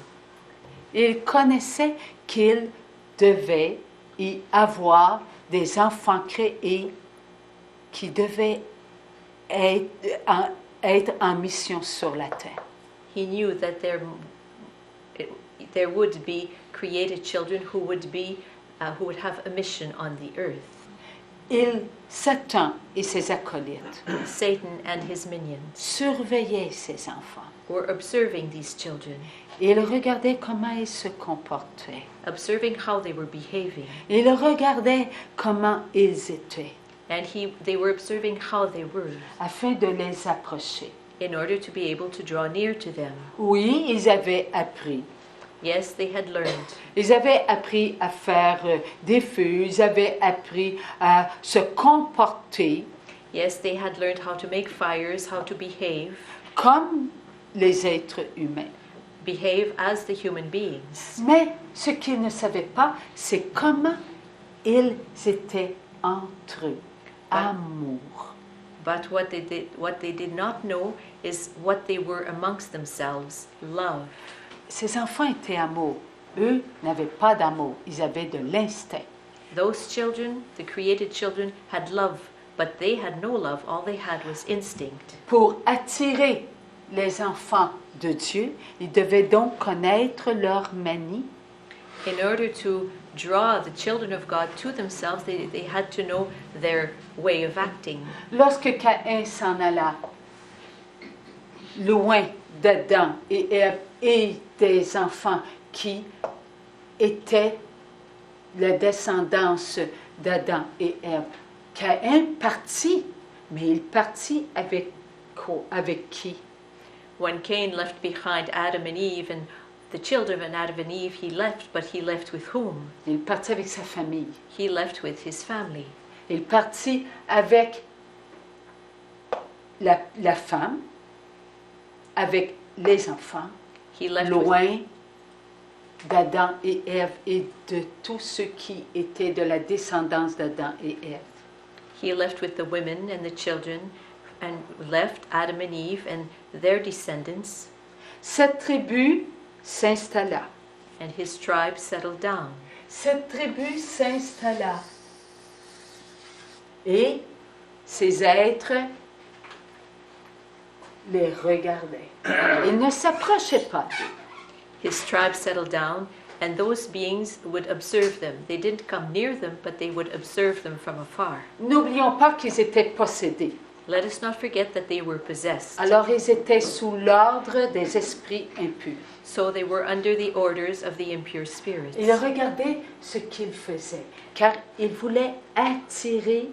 A: Il connaissait qu'il devait y avoir des enfants créés qui devaient être en mission sur la terre.
B: He knew that there would be created children who would have a mission on the earth.
A: Satan et ses acolytes
B: Satan and his minions
A: surveillaient ces enfants.
B: were observing these children,
A: Ils regardaient comment ils se comportaient.
B: observing how they were behaving,
A: Ils regardaient comment ils étaient,
B: and they were observing how they were,
A: afin de les approcher.
B: in order to be able to draw near to them.
A: Oui, ils avaient appris.
B: Yes, they had learned.
A: Ils avaient appris à faire des feux, ils avaient appris à se comporter
B: Yes, they had learned how to make fires, how to behave
A: comme les êtres humains.
B: as the human beings.
A: Mais ce qu'ils ne savaient pas, c'est comment ils étaient entre eux. Amour.
B: But what they did not know is what they were amongst themselves, love.
A: Ces enfants étaient amour. Eux n'avaient pas d'amour, ils avaient de l'instinct.
B: Those children, the created children, had love, but they had no love. All they had was instinct.
A: Pour attirer les enfants de Dieu, ils devaient donc connaître leur manie.
B: In order to draw the children of God to themselves, they had to know their way of acting.
A: Lorsque Caïn s'en alla loin d'Adam et Ève et des enfants qui étaient la descendance d'Adam et Ève, Caïn partit, mais il partit avec qui?
B: When Cain left behind Adam and Eve and the children of Adam and Eve, he left, but he left with whom?
A: Il partit avec sa famille.
B: He left with his family.
A: Il partit avec la femme, avec les enfants,
B: He left
A: loin d'Adam et Ève et de tous ceux qui étaient de la descendance d'Adam et Ève.
B: He left with the women and the children, and left Adam and Eve and their descendants,
A: Cette tribu s'installa.
B: and his tribe settled down.
A: Cette tribu s'installa. Et ces êtres les regardaient. Ils ne s'approchaient pas d'eux.
B: His tribe settled down, and those beings would observe them. They didn't come near them, but they would observe them from afar.
A: N'oublions pas qu'ils étaient possédés.
B: Let us not forget that they were possessed.
A: Alors ils étaient sous l'ordre des esprits impurs.
B: So they were under the orders of the impure spirits.
A: Ils regardaient ce qu'ils faisaient, car ils voulaient attirer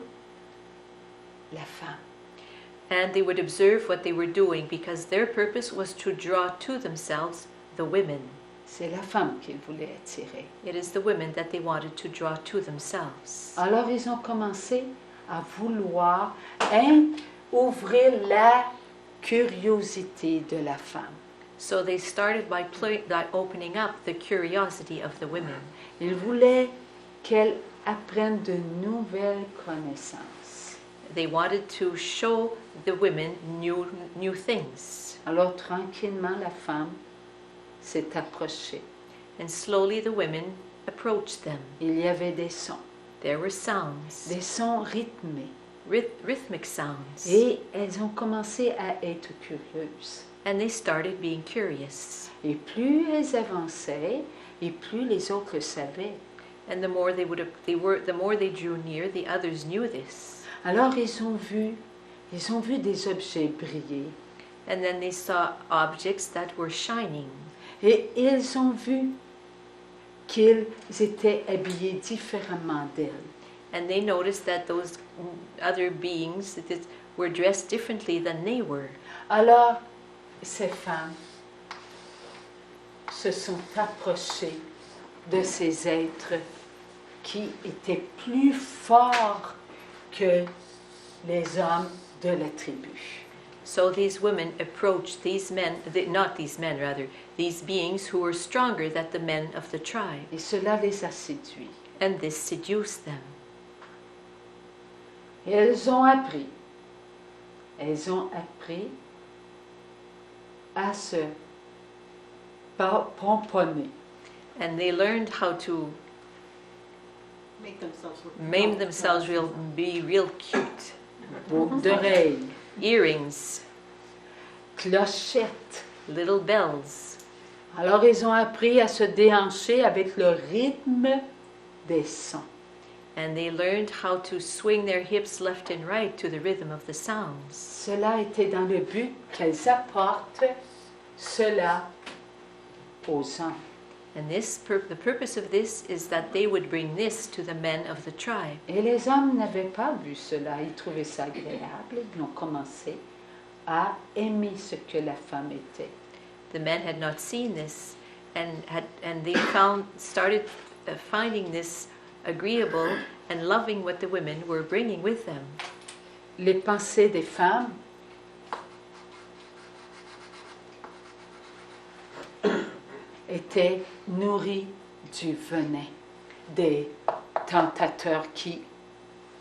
A: la femme.
B: And they would observe what they were doing, because their purpose was to draw to themselves the women.
A: C'est la femme qu'ils voulaient attirer.
B: It is the women that they wanted to draw to themselves.
A: Alors ils ont commencé à vouloir ouvrir la curiosité de la femme.
B: So they started by opening up the curiosity of the women.
A: Ils voulaient qu'elle apprenne de nouvelles connaissances.
B: They wanted to show the women new things.
A: Alors tranquillement, la femme s'est approchée.
B: And slowly the women approached them.
A: Il y avait des sons,
B: There were sounds,
A: des sons rythmés.
B: rhythmic sounds.
A: Et elles ont commencé à être curieuses.
B: And they started being curious.
A: Et plus elles avançaient, et plus les autres savaient.
B: And the more the more they drew near, the others knew this.
A: Alors ils ont vu des objets briller.
B: And then they saw objects that were shining.
A: Et ils ont vu qu'ils étaient habillés différemment d'elles.
B: And they noticed that those other beings were dressed differently than they were.
A: Alors, ces femmes se sont approchées de ces êtres qui étaient plus forts que les hommes de la tribu.
B: So these women approached these men, not these men rather, these beings who were stronger than the men of the tribe.
A: Et cela les a séduits.
B: And this seduced them.
A: Et elles ont appris à se pomponner.
B: And they learned how to make themselves real cute.
A: Boucles d'oreilles,
B: Earrings,
A: clochettes.
B: little bells.
A: Alors ils ont appris à se déhancher avec le rythme des sons.
B: And they learned how to swing their hips left and right to the rhythm of the sounds.
A: Cela était dans le but qu'elles apportent cela aux hommes.
B: And the purpose of this is that they would bring this to the men of the tribe.
A: Et les hommes n'avaient pas vu cela, ils trouvaient ça agréable, ils ont commencé à aimer ce que la femme était.
B: The men had not seen this, and they started finding this agreeable and loving what the women were bringing with them.
A: Les pensées des femmes étaient nourries du venin des tentateurs qui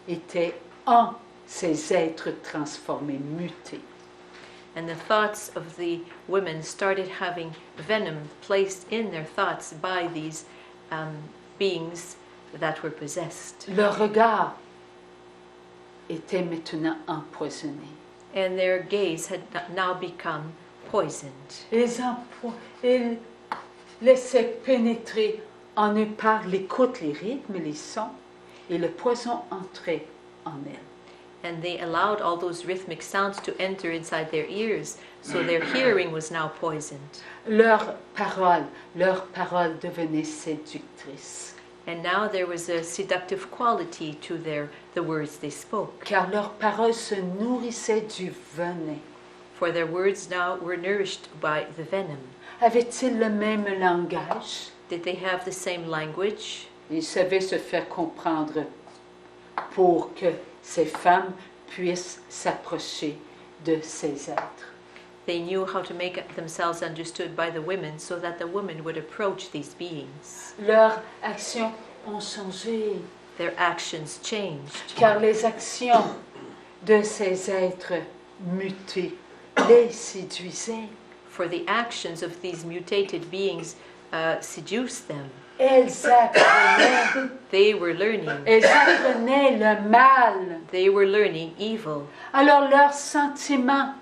A: étaient en ces êtres transformés, mutés.
B: And the thoughts of the women started having venom placed in their thoughts by these beings that were possessed.
A: Leur regard était maintenant empoisonné.
B: And their gaze had now become poisoned.
A: Ils laissaient pénétrer en eux par l'écoute, les rythmes, les sons, et le poison entrait en elles.
B: And they allowed all those rhythmic sounds to enter inside their ears, so their hearing was now poisoned.
A: Leur parole devenait séductrice.
B: And now there was a seductive quality to the words they spoke.
A: Car leurs paroles se nourrissaient du venin.
B: For their words now were nourished by the venom.
A: Avaient-ils le même langage?
B: Did they have the same language?
A: Ils savaient se faire comprendre pour que ces femmes puissent s'approcher de ces êtres.
B: They knew how to make themselves understood by the women so that the women would approach these beings.
A: Leurs actions ont changé.
B: Their actions changed.
A: Car les actions de ces êtres mutés les séduisaient.
B: For the actions of these mutated beings seduced them.
A: Elles apprenaient.
B: They were learning.
A: Elles apprenaient le mal.
B: They were learning evil.
A: Alors leurs sentiments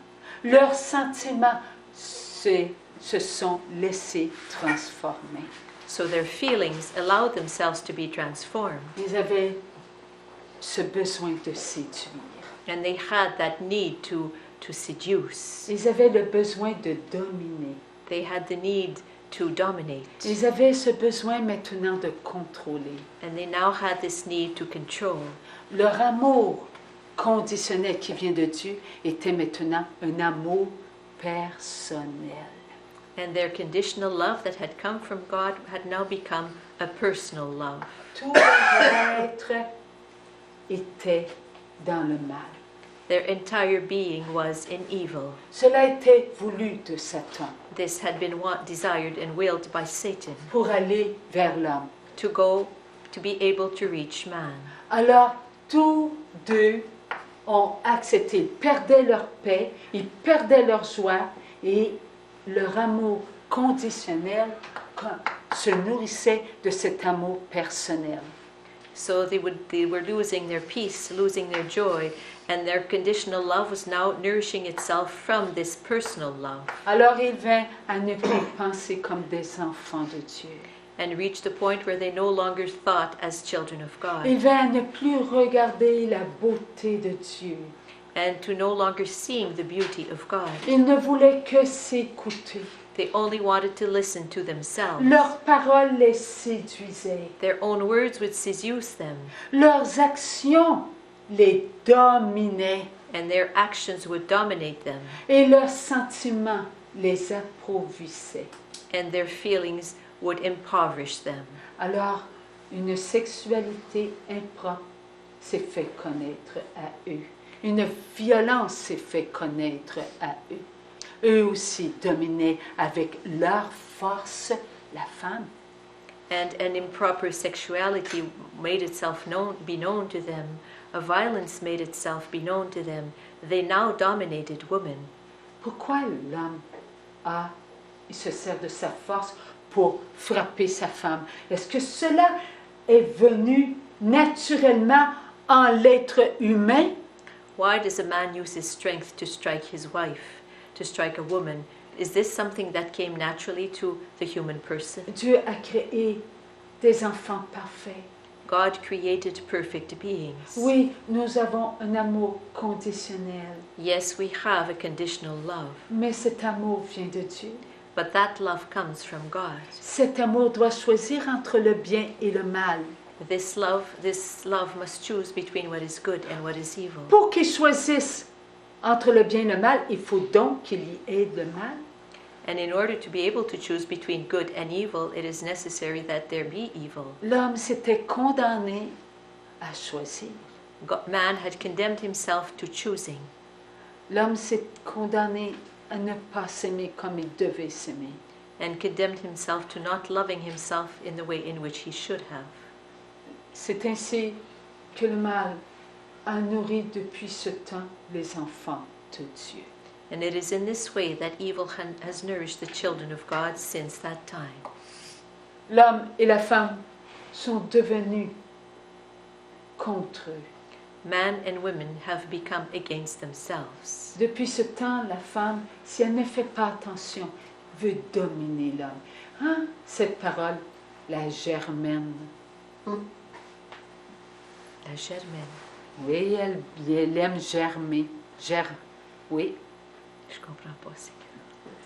A: se sont laissés transformer.
B: So their feelings allowed themselves to be transformed.
A: Ils avaient ce besoin de séduire.
B: And they had that need to seduce.
A: Ils avaient le besoin de dominer.
B: They had the need to dominate.
A: Ils avaient ce besoin maintenant de contrôler.
B: And they now had this need to control.
A: Leur amour conditionnel qui vient de Dieu était maintenant un amour personnel.
B: And their conditional love that had come from God had now become a personal love.
A: Tout être était dans le mal.
B: Their entire being was in evil.
A: Cela était voulu de Satan.
B: This had been desired and willed by Satan.
A: Pour aller vers l'homme.
B: To be able to reach man.
A: Alors, tous deux ont accepté. Ils perdaient leur paix, ils perdaient leur joie et leur amour conditionnel se nourrissait de cet amour personnel.
B: So they were losing their peace, losing their joy, and their conditional love was now nourishing itself from this personal love.
A: Alors ils vinrent à ne plus penser comme des enfants de Dieu.
B: And reached the point where they no longer thought as children of God.
A: Ils vinrent à ne plus regarder la beauté de Dieu.
B: And to no longer seeing the beauty of God.
A: Ils ne voulaient que s'écouter.
B: They only wanted to listen to themselves.
A: Leurs paroles les séduisaient.
B: Their own words would seduce them.
A: Leurs actions les dominaient.
B: and their actions would dominate them,
A: et leurs sentiments les appauvrissaient.
B: and their feelings would impoverish them.
A: Alors, une sexualité impropre s'est fait connaître à eux. Une violence s'est fait connaître à eux. Eux aussi dominaient avec leur force la femme.
B: And an improper sexuality made itself be known to them. A violence made itself be known to them. They now dominated women.
A: Pourquoi l'homme il se sert de sa force pour frapper sa femme? Est-ce que cela est venu naturellement en l'être humain?
B: Why does a man use his strength to strike his wife, to strike a woman? Is this something that came naturally to the human person?
A: Dieu a créé des enfants parfaits.
B: God created perfect beings.
A: Oui, nous avons un amour conditionnel,
B: Yes, we have a conditional love,
A: mais cet amour vient de Dieu.
B: but that love comes from God.
A: Cet amour doit choisir entre le bien et le mal.
B: This love must choose between what is good and what is evil.
A: Pour qu'il choisisse entre le bien et le mal, il faut donc qu'il y ait le mal.
B: And in order to be able to choose between good and evil, it is necessary that there be evil.
A: L'homme s'était condamné à choisir.
B: Man had condemned himself to choosing.
A: L'homme s'est condamné à ne pas s'aimer comme il devait s'aimer.
B: And condemned himself to not loving himself in the way in which he should have.
A: C'est ainsi que le mal a nourri depuis ce temps les enfants de Dieu.
B: And it is in this way that evil has nourished the children of God since that time.
A: L'homme et la femme sont devenus contre eux.
B: Man and women have become against themselves.
A: Depuis ce temps, la femme, si elle ne fait pas attention, veut dominer l'homme. Hein? Cette parole, la germaine.
B: La germaine.
A: Oui, elle aime germer. Oui,
B: Je comprends pas.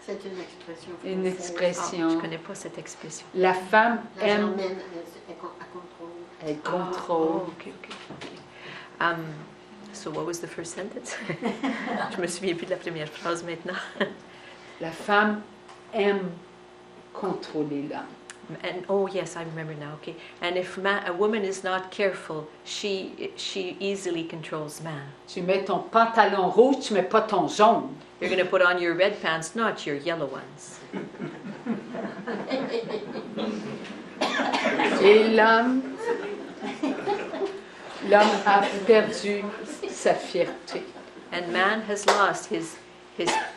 C: C'est une expression française.
A: une expression.
B: Je connais pas cette expression.
A: La femme
C: La
A: aime,
C: germaine, elle contrôle.
A: elle contrôle.
B: Okay. So what was the first sentence? Je me souviens plus de la première phrase maintenant.
A: La femme aime contrôler l'homme.
B: And oh yes, I remember now. Okay, and if a woman is not careful, she easily controls man.
A: Tu mets ton pantalon rouge, tu mets pas ton jaune.
B: You're going to put on your red pants, not your yellow ones.
A: Et l'homme a perdu sa fierté.
B: And man has lost his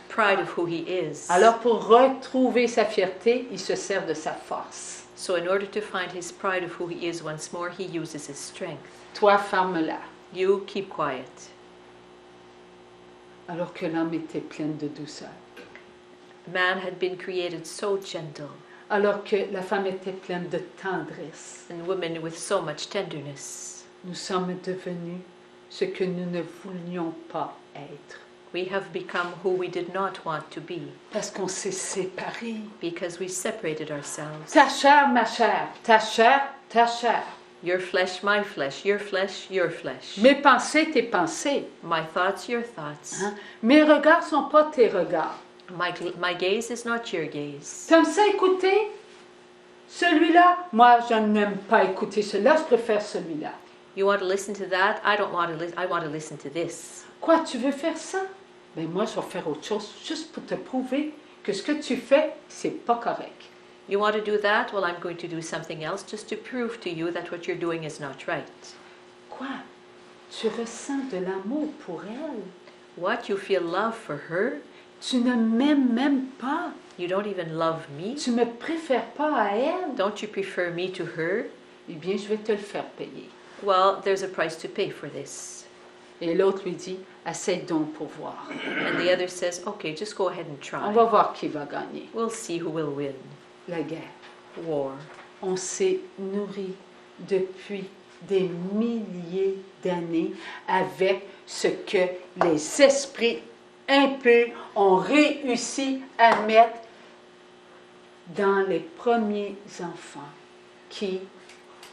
B: pride of who he is.
A: Alors pour retrouver sa fierté, il se sert de sa force.
B: So in order to find his pride of who he is once more, he uses his strength.
A: Toi, ferme-la.
B: You keep quiet.
A: Alors que l'homme était plein de douceur.
B: Man had been created so gentle,
A: Alors que la femme était pleine de tendresse.
B: and women with so much tenderness.
A: Nous sommes devenus ce que nous ne voulions pas être.
B: We have become who we did not want to be,
A: Parce qu'on s'est séparés.
B: because we separated ourselves.
A: Ta chair, ma chair. Ta chair, ta chair.
B: Your flesh, my flesh. Your flesh, your flesh.
A: Mes pensées, tes pensées.
B: My thoughts, your thoughts.
A: Hein? Mes regards sont pas tes regards.
B: My gaze is not your gaze.
A: T'aimes ça écouter? Celui-là? Moi, je n'aime pas écouter celui-là, je préfère celui-là.
B: You want to listen to that? I don't want to listen. I want to listen to this.
A: Quoi, tu veux faire ça? Ben moi, je vais faire autre chose, juste pour te prouver que ce que tu fais, c'est pas correct.
B: You want to do that? Well, I'm going to do something else just to prove to you that what you're doing is not right.
A: Quoi? Tu ressens de l'amour pour elle?
B: What? You feel love for her?
A: Tu ne m'aimes même pas.
B: You don't even love me?
A: Tu me préfères pas à elle?
B: Don't you prefer me to her?
A: Eh bien, je vais te le faire payer.
B: Well, there's a price to pay for this.
A: Et l'autre lui dit, essaie donc pour voir.
B: And the other says, okay, just go ahead and
A: On
B: try.
A: va voir qui va gagner.
B: We'll see who will win.
A: La guerre.
B: War.
A: On s'est nourri depuis des milliers d'années avec ce que les esprits impurs ont réussi à mettre dans les premiers enfants qui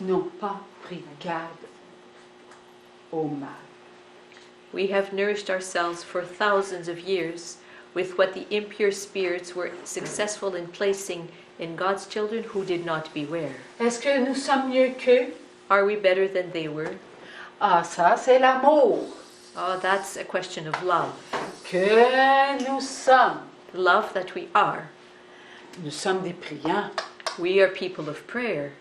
A: n'ont pas pris garde au mal.
B: We have nourished ourselves for thousands of years with what the impure spirits were successful in placing in God's children who did not beware.
A: Est-ce que nous sommes mieux qu'eux?
B: Are we better than they were?
A: Ah, ça, c'est l'amour
B: Oh, that's a question of love.
A: que nous sommes.
B: Love that we are.
A: Nous sommes des priants.
B: We are people of prayer.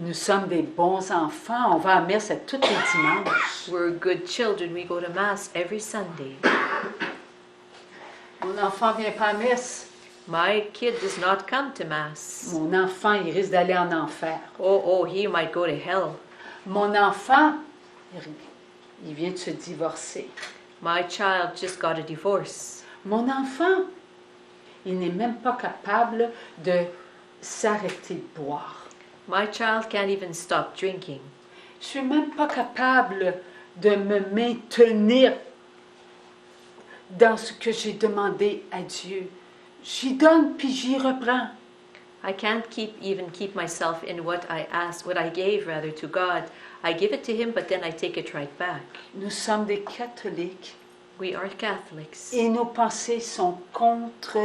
A: Nous sommes des bons enfants. On va à messe à tous les dimanches.
B: We're good children. We go to Mass every Sunday.
A: Mon enfant vient pas à messe.
B: My kid does not come to Mass.
A: Mon enfant, il risque d'aller en enfer.
B: Oh, he might go to hell.
A: Mon enfant, il vient de se divorcer.
B: My child just got a divorce.
A: Mon enfant, il n'est même pas capable de s'arrêter de boire.
B: My child can't even stop drinking.
A: Je suis même pas capable de me maintenir dans ce que j'ai demandé à Dieu. J'y donne puis j'y reprends.
B: I can't even keep myself in what I gave rather to God. I give it to Him, but then I take it right back.
A: Nous sommes des catholiques
B: We are Catholics,
A: et nos pensées sont contre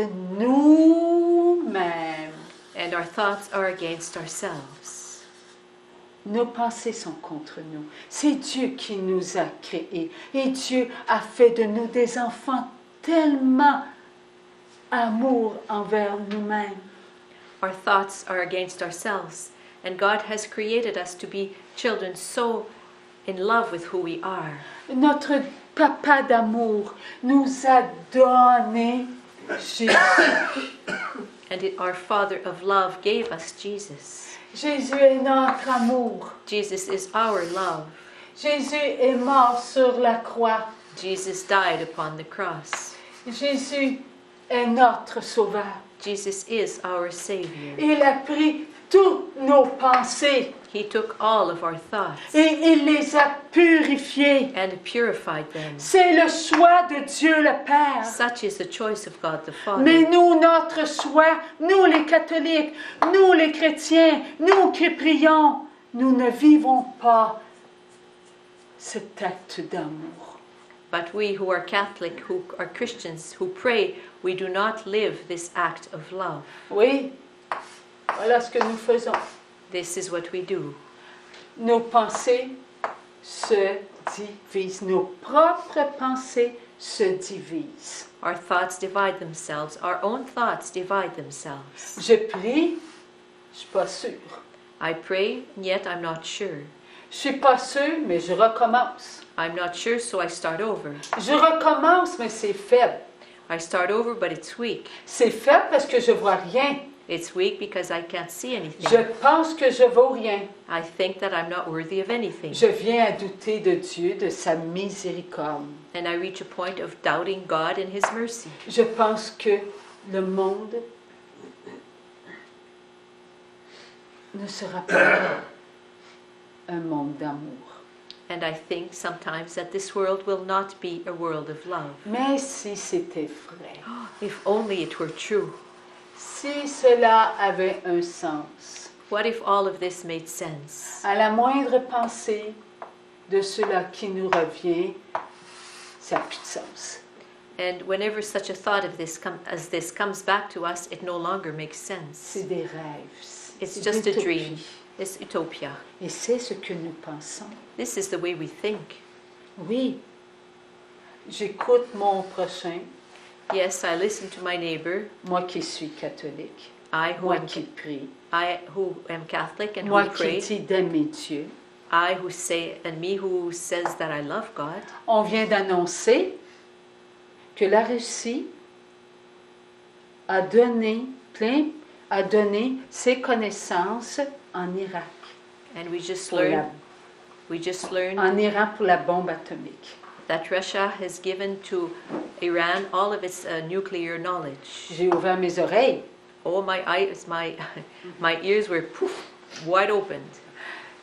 A: nous-mêmes.
B: and our thoughts are against ourselves.
A: Nos pensées sont contre nous. C'est Dieu qui nous a créés et Dieu a fait de nous des enfants tellement amour envers nous-mêmes.
B: Our thoughts are against ourselves, and God has created us to be children so in love with who we are.
A: Notre papa d'amour nous a donné Jésus.
B: And our Father of love gave us Jesus.
A: Jésus est notre amour.
B: Jesus is our love.
A: Jésus est mort sur la croix.
B: Jesus died upon the cross.
A: Jésus est notre sauveur.
B: Jesus is our Savior.
A: Il a pris toutes nos pensées
B: He took all of our thoughts
A: et il les a purifiées.
B: and purified them.
A: C'est le choix de Dieu le Père.
B: Such is the choice of God the Father.
A: Mais nous, notre choix, nous les catholiques, nous les chrétiens, nous qui prions, nous ne vivons pas cet acte d'amour.
B: But we who are Catholic, who are Christians, who pray, we do not live this act of love.
A: Oui, voilà ce que nous faisons.
B: This is what we do.
A: Nos pensées se divisent, nos propres pensées se divisent.
B: Our thoughts divide themselves. Our own thoughts divide themselves.
A: Je prie, je suis pas sûre.
B: I pray, and yet I'm not sure.
A: Je suis pas sûre, mais je recommence.
B: I'm not sure, so I start over.
A: Je recommence, mais c'est faible.
B: I start over, but it's weak.
A: C'est faible parce que je vois rien.
B: It's weak because I can't see anything.
A: Je pense que je vaux rien.
B: I think that I'm not worthy of anything.
A: Je viens à douter de Dieu, de sa miséricorde.
B: And I reach a point of doubting God and His mercy.
A: Je pense que le monde ne sera pas un monde d'amour.
B: And I think sometimes that this world will not be a world of love.
A: Mais si c'était vrai,
B: If only it were true.
A: si cela avait un sens,
B: What if all of this made sense?
A: à la moindre pensée de cela qui nous revient, ça n'a plus de sens.
B: And whenever such a thought of this comes back to us, it no longer makes sense.
A: C'est des rêves.
B: It's
A: c'est
B: just a
A: l'utopie.
B: dream. It's utopia.
A: Et c'est ce que nous pensons.
B: This is the way we think.
A: Oui, j'écoute mon prochain,
B: Yes, I listen to my neighbor,
A: moi qui suis catholique,
B: I
A: moi qui prie,
B: who am Catholic and
A: moi
B: who
A: qui
B: pray,
A: dis d'aimer Dieu.
B: I who say, and me who says that I love God.
A: On vient d'annoncer que la Russie a donné ses connaissances en Irak.
B: And we just
A: Pour la-
B: learned
A: en Iran pour la bombe atomique.
B: that Russia has given to Iran all of its nuclear knowledge.
A: J'ai ouvert mes oreilles
B: Oh, my eyes, my ears were poof, wide opened,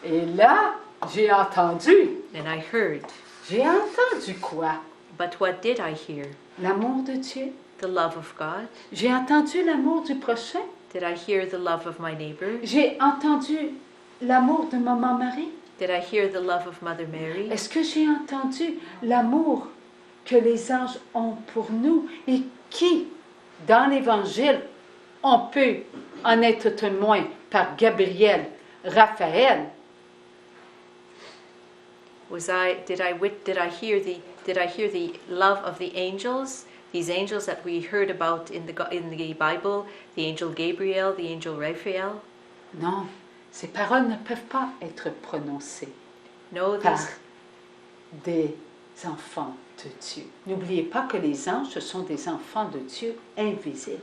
A: et là, j'ai entendu.
B: and I heard.
A: J'ai entendu quoi?
B: But what did I hear?
A: L'amour de Dieu.
B: The love of God?
A: J'ai entendu l'amour du prochain.
B: Did I hear the love of my neighbor?
A: J'ai entendu l'amour de Maman Marie.
B: Did I hear the love of Mother Mary?
A: Est-ce que j'ai entendu l'amour que les anges ont pour nous et qui, dans l'Évangile, on peut en être témoin par Gabriel, Raphaël?
B: Did I hear the love of the angels? These angels that we heard about in the Bible, the angel Gabriel, the angel Raphael?
A: Non, ces paroles ne peuvent pas être prononcées
B: No,
A: par
B: these,
A: des enfants de Dieu. N'oubliez pas que les anges, ce sont des enfants de Dieu invisibles.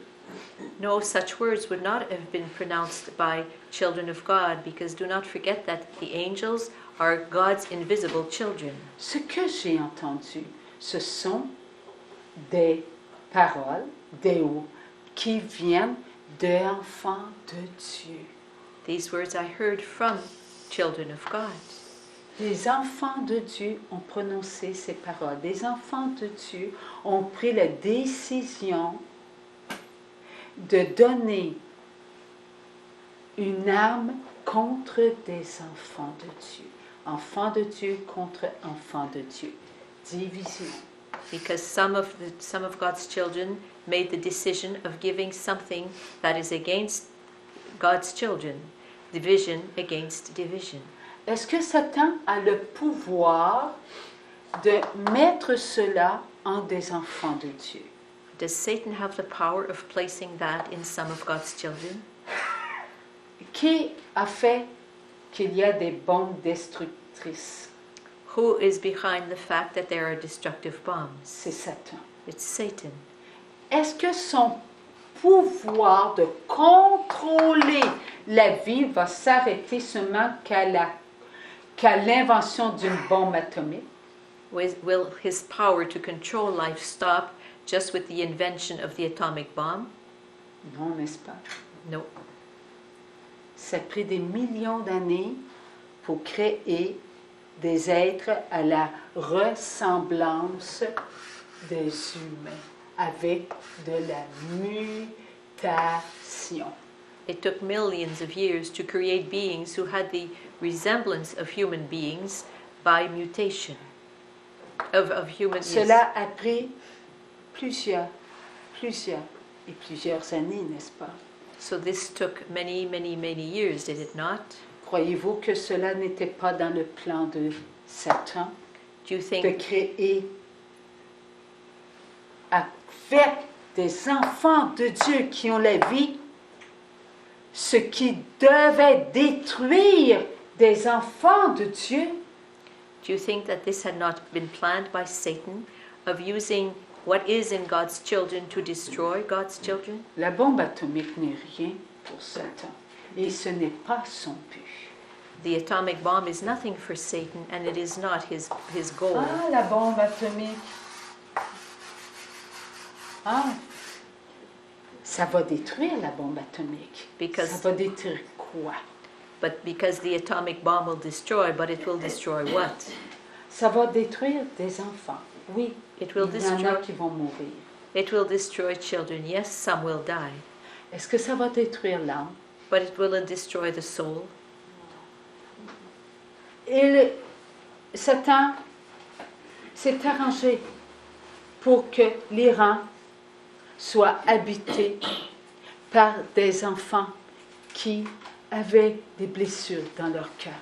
B: no such words would not have been pronounced by children of God, because do not forget that the angels are God's invisible children.
A: Ce que j'ai entendu, ce sont des paroles qui viennent d'enfants de Dieu.
B: These words I heard from children of God.
A: Les enfants de Dieu ont prononcé ces paroles. Les enfants de Dieu ont pris la décision de donner une arme contre des enfants de Dieu. Enfants de Dieu contre enfants de Dieu. Division.
B: Because some of God's children made the decision of giving something that is against God's children. Division against division.
A: Est-ce que Satan a le pouvoir de mettre cela en des enfants de Dieu?
B: Does Satan have the power of placing that in some of God's children?
A: Qui a fait qu'il y a des bombes destructrices?
B: Who is behind the fact that there are destructive bombs?
A: C'est Satan.
B: It's Satan.
A: Est-ce que son pouvoir de contrôler la vie va s'arrêter seulement qu'à l'invention d'une bombe atomique?
B: Will his power to control life stop just with the invention of the atomic bomb?
A: Non, n'est-ce pas?
B: No.
A: Ça a pris des millions d'années pour créer des êtres à la ressemblance des humains, avec de la mutation.
B: It took millions of years to create beings who had the resemblance of human beings by mutation. Of human
A: Cela a pris plusieurs années, n'est-ce pas?
B: So this took many years, did it not?
A: Croyez-vous que cela n'était pas dans le plan de Satan
B: Do you
A: de
B: think
A: créer avec des enfants de Dieu qui ont la vie ce qui devait détruire des enfants de Dieu?
B: Do you think that this had not been planned by Satan, of using what is in God's children to destroy God's children?
A: La bombe atomique n'est rien pour Satan et ce n'est pas son but.
B: The atomic bomb is nothing for Satan, and it is not his goal.
A: Ah, la bombe atomique. Ah, ça va détruire la bombe atomique.
B: Because-
A: Ça va détruire quoi?
B: But because the atomic bomb will destroy, but it will destroy what?
A: Ça va détruire des enfants. Oui,
B: It will
A: il y en a
B: destroy.
A: qui vont mourir.
B: It will destroy children. Yes, some will die,
A: Est-ce que ça va détruire l'âme?
B: but it will destroy the soul.
A: Et Satan s'est arrangé pour que l'Iran soit habité par des enfants qui avaient des blessures dans leur cœur.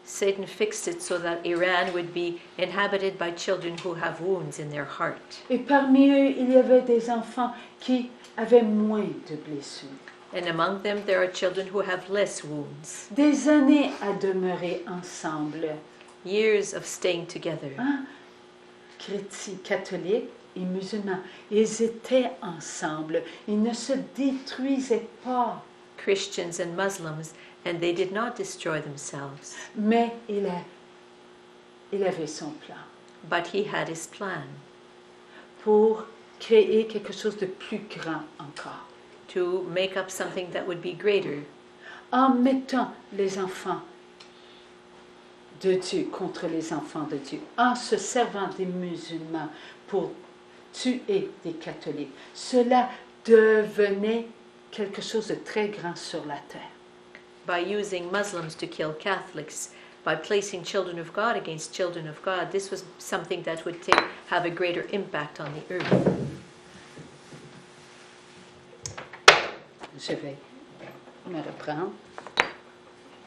B: Satan fixed it so that Iran would be inhabited by children who have wounds in their heart.
A: Et parmi eux, il y avait des enfants qui avaient moins de blessures.
B: And among them, there are children who have less wounds.
A: Des années à demeurer ensemble.
B: Years of staying together.
A: Hein? Chrétiens, catholiques et musulmans, ils étaient ensemble. Ils ne se détruisaient pas.
B: Christians and Muslims, and they did not destroy themselves.
A: Mais il avait son plan
B: But he had his plan
A: pour créer quelque chose de plus grand encore.
B: to make up something that would be greater,
A: En mettant les enfants de Dieu contre les enfants de Dieu, en se servant des musulmans pour tuer des catholiques. Cela devenait quelque chose de très grand sur la terre.
B: by using Muslims to kill Catholics. by placing children of God against children of God, this was something that would have a greater impact on the earth.
A: Je vais me reprendre.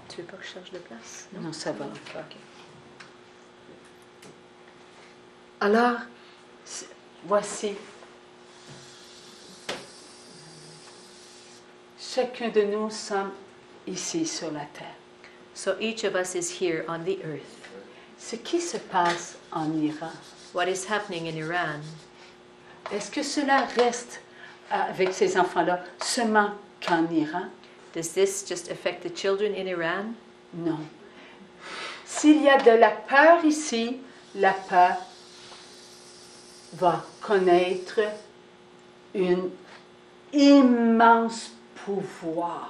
B: Tu veux pas que je change de place?
A: Non, ça va.
B: Ok.
A: Alors, voici. Chacun de nous sommes ici sur la terre.
B: So each of us is here on the earth.
A: Ce qui se passe en Iran,
B: What is happening in Iran?
A: est-ce que cela reste avec ces enfants-là seulement qu'en Iran?
B: Does this just affect the children in Iran?
A: Non. S'il y a de la peur ici, la peur va connaître un immense pouvoir.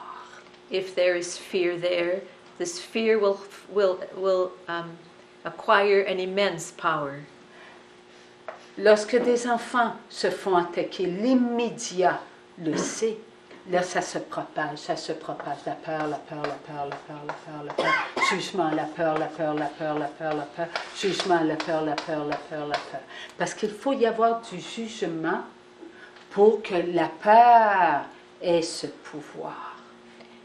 B: If there is fear there, this fear will acquire an immense power.
A: Lorsque des enfants se font attaquer, l'immédiat le sait. Là, ça se propage, la peur, la peur, la peur, la peur, la peur, la peur, jugement, la peur, la peur, la peur, la peur, la peur, jugement, la peur, la peur, la peur, la peur. Parce qu'il faut y avoir du jugement pour que la peur ait ce pouvoir.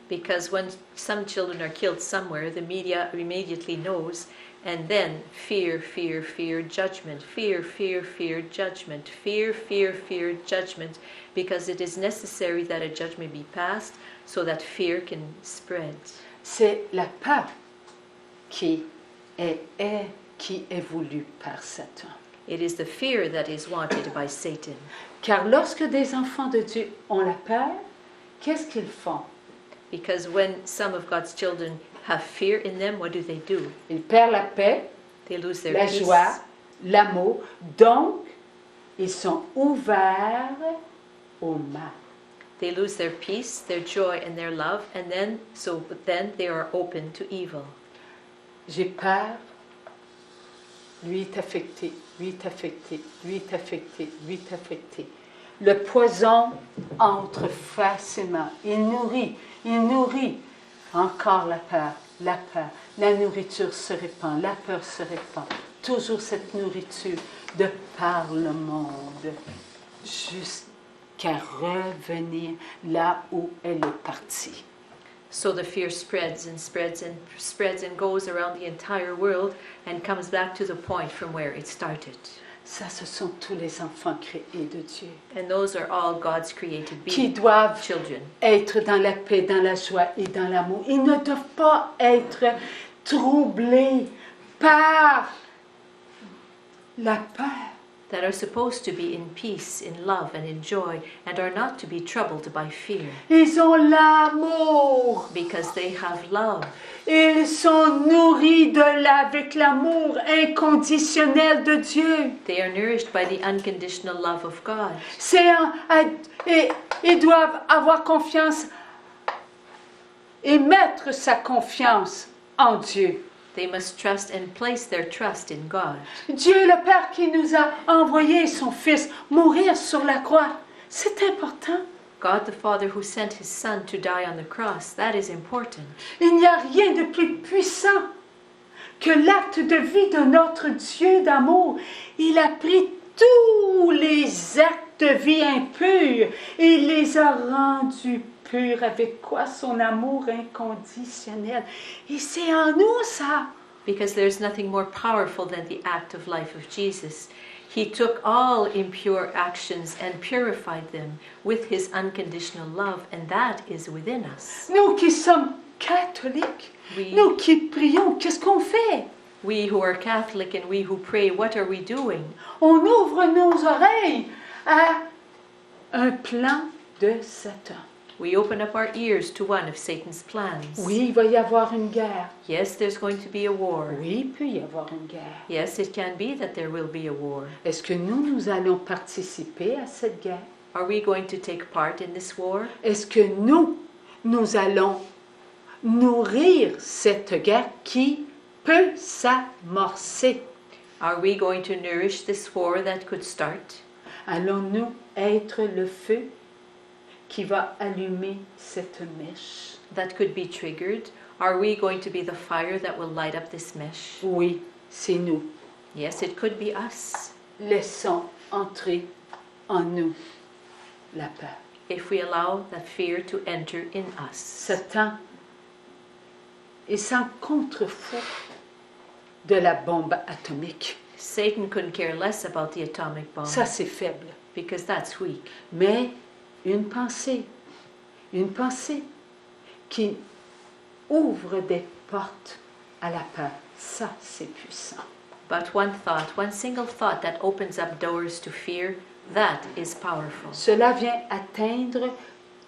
B: Because when some children are killed somewhere, the media immediately knows, and then fear, fear, fear, judgment, fear, fear, fear, judgment, fear, fear, fear, judgment, because it is necessary that a judgment be passed so that fear can spread.
A: C'est la peur qui est voulue par Satan.
B: It is the fear that is wanted by Satan.
A: Car lorsque des enfants de Dieu ont la peur, qu'est-ce qu'ils font?
B: Because when some of God's children have fear in them, what do?
A: Ils perdent la paix,
B: They lose their
A: la
B: peace.
A: joie, l'amour. Donc, ils sont ouverts au mal.
B: They lose their peace, their joy, and their love, and then they are open to evil.
A: J'ai peur. Lui est affecté, lui est affecté, lui est affecté, lui est affecté. Le poison entre facilement. Il nourrit encore la peur, la peur. La nourriture se répand, la peur se répand. Toujours cette nourriture de par le monde, jusqu'à revenir là où elle est partie.
B: So the fear spreads and spreads and spreads and goes around the entire world and comes back to the point from where it started.
A: Ça, ce sont tous les enfants créés de Dieu.
B: And those are all God's created
A: Qui doivent
B: children.
A: être dans la paix, dans la joie et dans l'amour. Ils ne doivent pas être troublés par la peur.
B: That are supposed to be in peace, in love, and in joy, and are not to be troubled by fear.
A: Ils ont l'amour.
B: Because they have love.
A: Ils sont nourris avec l'amour inconditionnel de Dieu.
B: They are nourished by the unconditional love of God.
A: Ils doivent avoir confiance et mettre sa confiance en Dieu.
B: They must trust and place their trust in God.
A: Dieu le Père qui nous a envoyé son Fils mourir sur la croix, c'est important.
B: God the Father who sent His Son to die on the cross, that is important.
A: Il n'y a rien de plus puissant que l'acte de vie de notre Dieu d'amour. Il a pris tous les actes de vie impurs et il les a rendus purs. Avec quoi? Son amour inconditionnel. Et c'est en nous ça.
B: Because there's nothing more powerful than the act of life of Jesus. He took all impure actions and purified them with His unconditional love, and that is within us.
A: Nous qui sommes catholiques, nous qui prions, qu'est-ce qu'on fait?
B: We who are Catholic and we who pray, what are we doing?
A: On ouvre nos oreilles à un plan de Satan.
B: We open up our ears to one of Satan's plans.
A: Oui, il va y avoir une guerre.
B: Yes, there's going to be a war.
A: Oui, il peut y avoir une guerre.
B: Yes, it can be that there will be a war.
A: Est-ce que nous allons participer à cette guerre?
B: Are we going to take part in this war?
A: Est-ce que nous allons nourrir cette guerre qui peut s'amorcer?
B: Are we going to nourish this war that could start?
A: Allons-nous être le feu qui va allumer cette mèche?
B: that could be triggered? Are we going to be the fire that will light up this mesh?
A: Oui, c'est nous.
B: Yes, it could be us.
A: Laissons entrer en nous la peur.
B: If we allow that fear to enter in us.
A: Satan est sans contre-fou de la bombe atomique.
B: Satan couldn't care less about the atomic bomb
A: Ça, c'est faible.
B: because that's weak.
A: Mais une pensée qui ouvre des portes à la peur, ça, c'est puissant.
B: But one thought, one single thought that opens up doors to fear, that is powerful.
A: Cela vient atteindre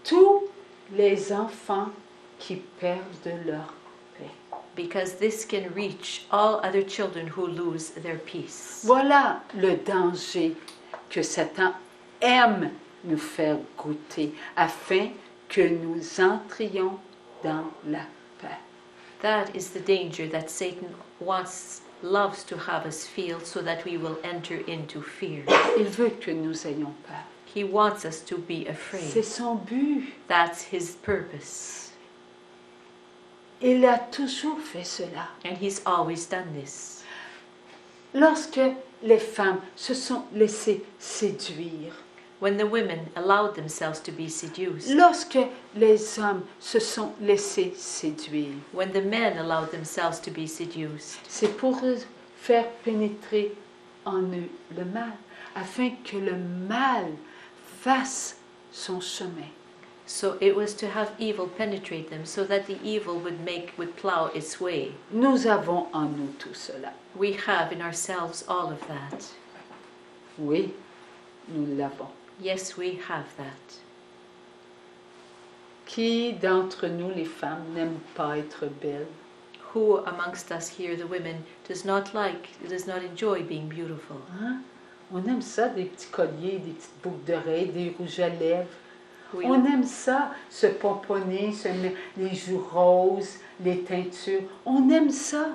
A: tous les enfants qui perdent leur paix.
B: Because this can reach all other children who lose their peace.
A: Voilà le danger que Satan aime nous faire goûter afin que nous entrions dans la paix.
B: That is the danger that Satan loves to have us feel so that we will enter into fear.
A: Il veut que nous ayons peur.
B: He wants us to be
A: C'est
B: afraid.
A: son but.
B: That's his purpose.
A: Il a toujours fait cela.
B: And he's always done this.
A: Lorsque les femmes se sont laissées séduire,
B: When the women allowed themselves to be seduced,
A: lorsque les hommes se sont laissés séduire,
B: when the men allowed themselves to be seduced,
A: c'est pour faire pénétrer en eux le mal, afin que le mal fasse son chemin.
B: so it was to have evil penetrate them so that the evil would plow its way.
A: Nous avons en nous tout cela.
B: We have in ourselves all of that.
A: Oui, nous l'avons.
B: Yes, we have that.
A: Qui d'entre nous, les femmes, n'aime pas être belle?
B: Who amongst us here, the women, does not enjoy being beautiful?
A: Hein? On aime ça, des petits colliers, des petites boucles d'oreilles, des rouges à lèvres.
B: We,
A: On aime ça, se pomponner, les joues roses, les teintures. On aime ça.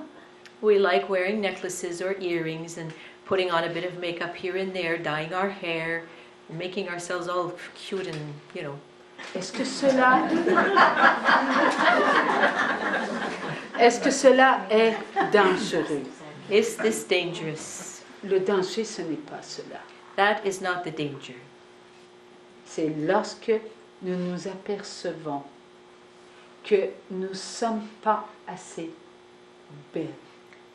B: we like wearing necklaces or earrings and putting on a bit of makeup here and there, dyeing our hair, and making ourselves all cute and, you know.
A: Est-ce que cela est dangereux?
B: Is this dangerous?
A: Le danger, ce n'est pas cela.
B: That is not the danger.
A: C'est lorsque nous nous apercevons que nous ne sommes pas assez belles.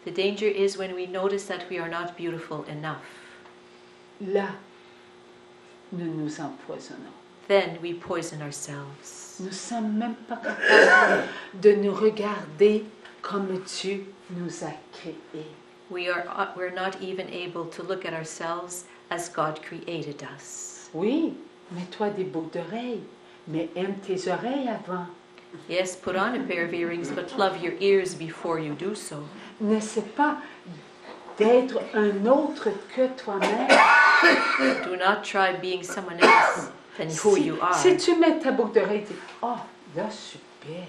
B: The danger is when we notice that we are not beautiful enough.
A: Là, nous nous empoisonnons.
B: Then we poison ourselves.
A: Nous ne sommes même pas capables de nous regarder comme Dieu nous a créés.
B: We're not even able to look at ourselves as God created us.
A: Oui, mets-toi des boucles d'oreilles, mais aime tes oreilles avant.
B: Yes, put on a pair of earrings, but love your ears before you do so.
A: N'essaie pas d'être un autre que toi-même.
B: Do not try being someone else than who you are.
A: Si tu mets ta boucle d'oreille, tu dis, oh, là, je suis belle.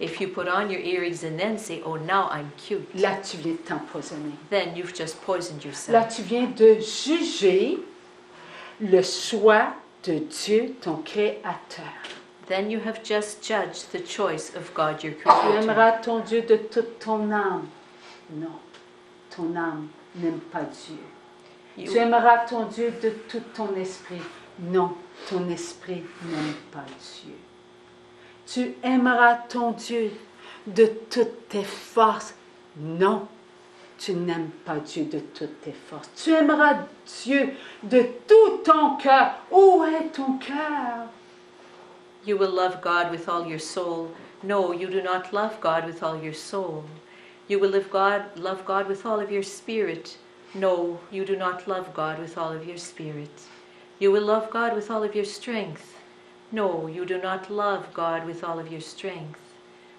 B: If you put on your earrings and then say, oh, now I'm cute,
A: Là, tu viens de t'empoisonner.
B: then you've just poisoned
A: Là,
B: yourself.
A: tu viens de juger le choix de Dieu, ton Créateur.
B: Then you have just judged the choice of God, your
A: Tu
B: creator.
A: aimeras ton Dieu de toute ton âme. Non, ton âme n'aime pas Dieu. Tu
B: You,
A: aimeras ton Dieu de tout ton esprit. Non, ton esprit n'aime pas Dieu. Tu aimeras ton Dieu de toutes tes forces. Non, tu n'aimes pas Dieu de toutes tes forces. Tu aimeras Dieu de tout ton cœur. Où est ton cœur?
B: you will love God with all your soul. No, you do not love God with all your soul. You will love God with all of your spirit. No, you do not love God with all of your spirit. You will love God with all of your strength. No, you do not love God with all of your strength.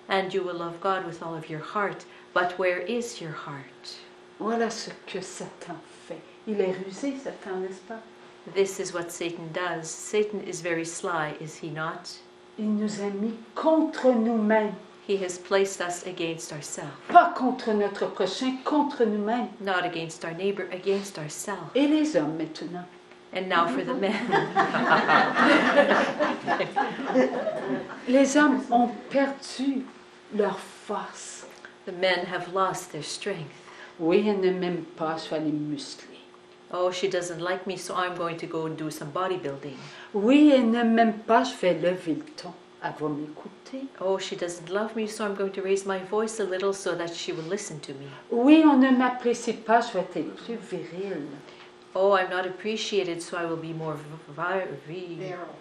B: And you will love God with all of your heart. But where is your heart?
A: Voilà ce que Satan fait. Il est rusé, Satan, n'est-ce pas?
B: This is what Satan does. Satan is very sly, is he not?
A: Il nous a mis contre nous-mêmes.
B: He has placed us against ourselves.
A: Pas contre notre prochain, contre nous-mêmes.
B: Not against our neighbor, against ourselves.
A: Et les hommes maintenant.
B: And now for the men.
A: Les hommes ont perdu leur force.
B: The men have lost their strength.
A: Oui, elle ne m'aime pas, je vais les muscler.
B: Oh, she doesn't like me, so I'm going to go and do some bodybuilding.
A: Oui, elle ne m'aime pas, je vais lever le ton. Elle va m'écouter.
B: Oh, she doesn't love me, so I'm going to raise my voice a little so that she will listen to me.
A: Oui, on ne m'apprécie pas, je vais être plus virile.
B: Oh, I'm not appreciated, so I will be more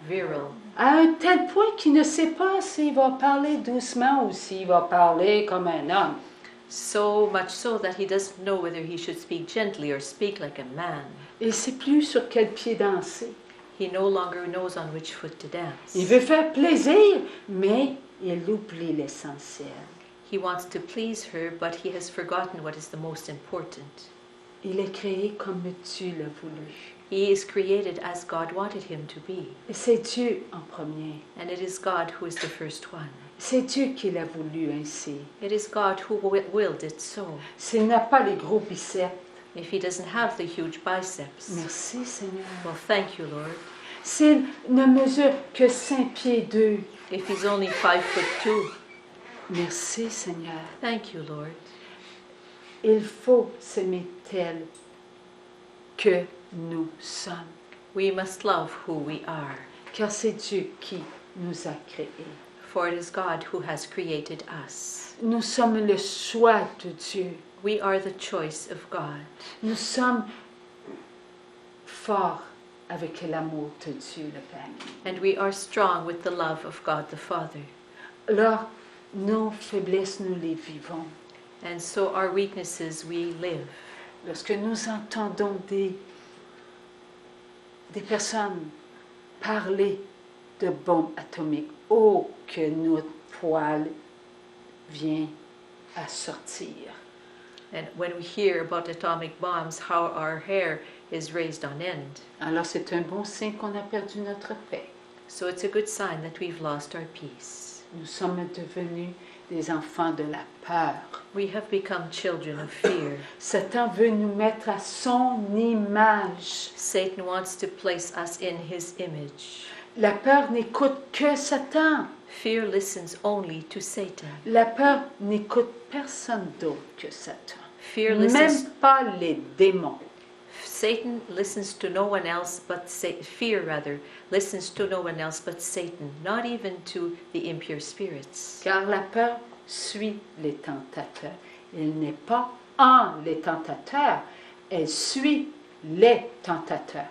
B: virile.
A: À un tel point qu'il ne sait pas s'il va parler doucement ou s'il va parler comme un homme.
B: So much so that he doesn't know whether he should speak gently or speak like a man.
A: Il ne sait plus sur quel pied danser.
B: He no longer knows on which foot to dance.
A: Il veut faire plaisir, mais il oublie l'essentiel.
B: He wants to please her, but he has forgotten what is the most important.
A: Il est créé comme Dieu l'a voulu.
B: He is created as God wanted him to be.
A: Et c'est Dieu en premier.
B: And it is God who is the first one.
A: C'est Dieu qui l'a voulu ainsi.
B: It is God who willed it so.
A: S'il n'a pas les gros biceps,
B: If he doesn't have the huge biceps.
A: merci Seigneur.
B: Well, thank you, Lord.
A: S'il ne mesure que 5 pieds 2,
B: If he's only 5'2",
A: merci Seigneur.
B: thank you, Lord.
A: Il faut s'aimer tel que nous sommes.
B: We must love who we are,
A: Car c'est Dieu qui nous a créés.
B: for it is God who has created us.
A: Nous sommes le choix de Dieu.
B: We are the choice of God.
A: Nous sommes forts avec l'amour de Dieu le Père.
B: And we are strong with the love of God the Father.
A: Alors, nos faiblesses, nous les vivons.
B: And so our weaknesses we live.
A: Lorsque nous entendons des personnes parler de bombes atomiques, oh, que notre poil vient à sortir.
B: And when we hear about atomic bombs, how our hair is raised on end.
A: Alors c'est un bon signe qu'on a perdu notre paix.
B: So it's a good sign that we've lost our peace.
A: Nous sommes devenus des enfants de la peur.
B: We have become children of fear.
A: Satan veut nous mettre à son image.
B: Satan wants to place us in his image.
A: La peur n'écoute que Satan.
B: Fear listens only to Satan.
A: La peur n'écoute personne d'autre que Satan.
B: Fear listens.
A: Même pas les démons.
B: Satan listens to no one else but fear rather listens to no one else but Satan, not even to the impure spirits.
A: Car la peur suit les tentateurs. Elle n'est pas en les tentateurs, elle suit les tentateurs.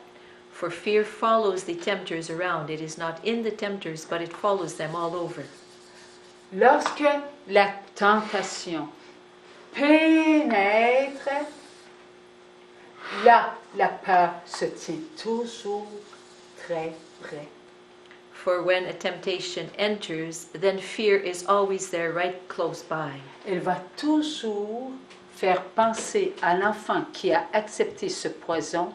B: For fear follows the tempters around. It is not in the tempters, but it follows them all over.
A: Lorsque la tentation pénètre, là, la peur se tient toujours très près.
B: For when a temptation enters, then fear is always there right close by.
A: Elle va toujours faire penser à l'enfant qui a accepté ce poison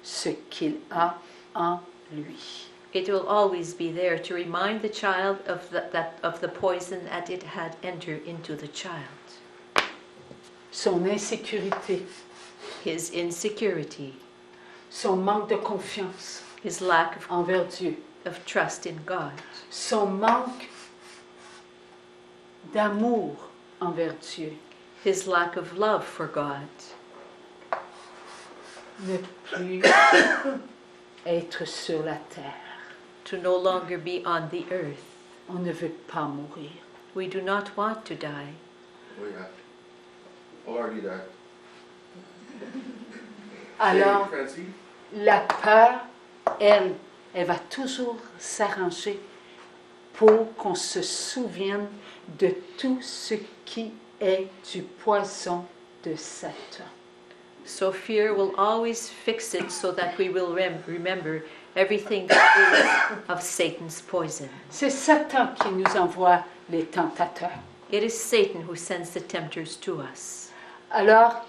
A: ce qu'il a en lui.
B: It will always be there to remind the child of the poison that it had entered into the child.
A: Son insécurité,
B: His insecurity,
A: son manque de confiance
B: his lack
A: envers Dieu,
B: of trust in God,
A: son manque d'amour envers Dieu,
B: his lack of love for God,
A: ne plus être sur la terre.
B: to no longer be on the earth.
A: On ne veut pas mourir.
B: We do not want to die.
D: Oh yeah. Already that.
A: Alors,
D: Francine?
A: la peur, elle va toujours s'arranger pour qu'on se souvienne de tout ce qui est du poison de Satan.
B: So fear will always fix it so that we will remember everything that is of Satan's poison.
A: C'est Satan qui nous envoie les tentateurs.
B: It is Satan who sends the tempters to us.
A: Alors,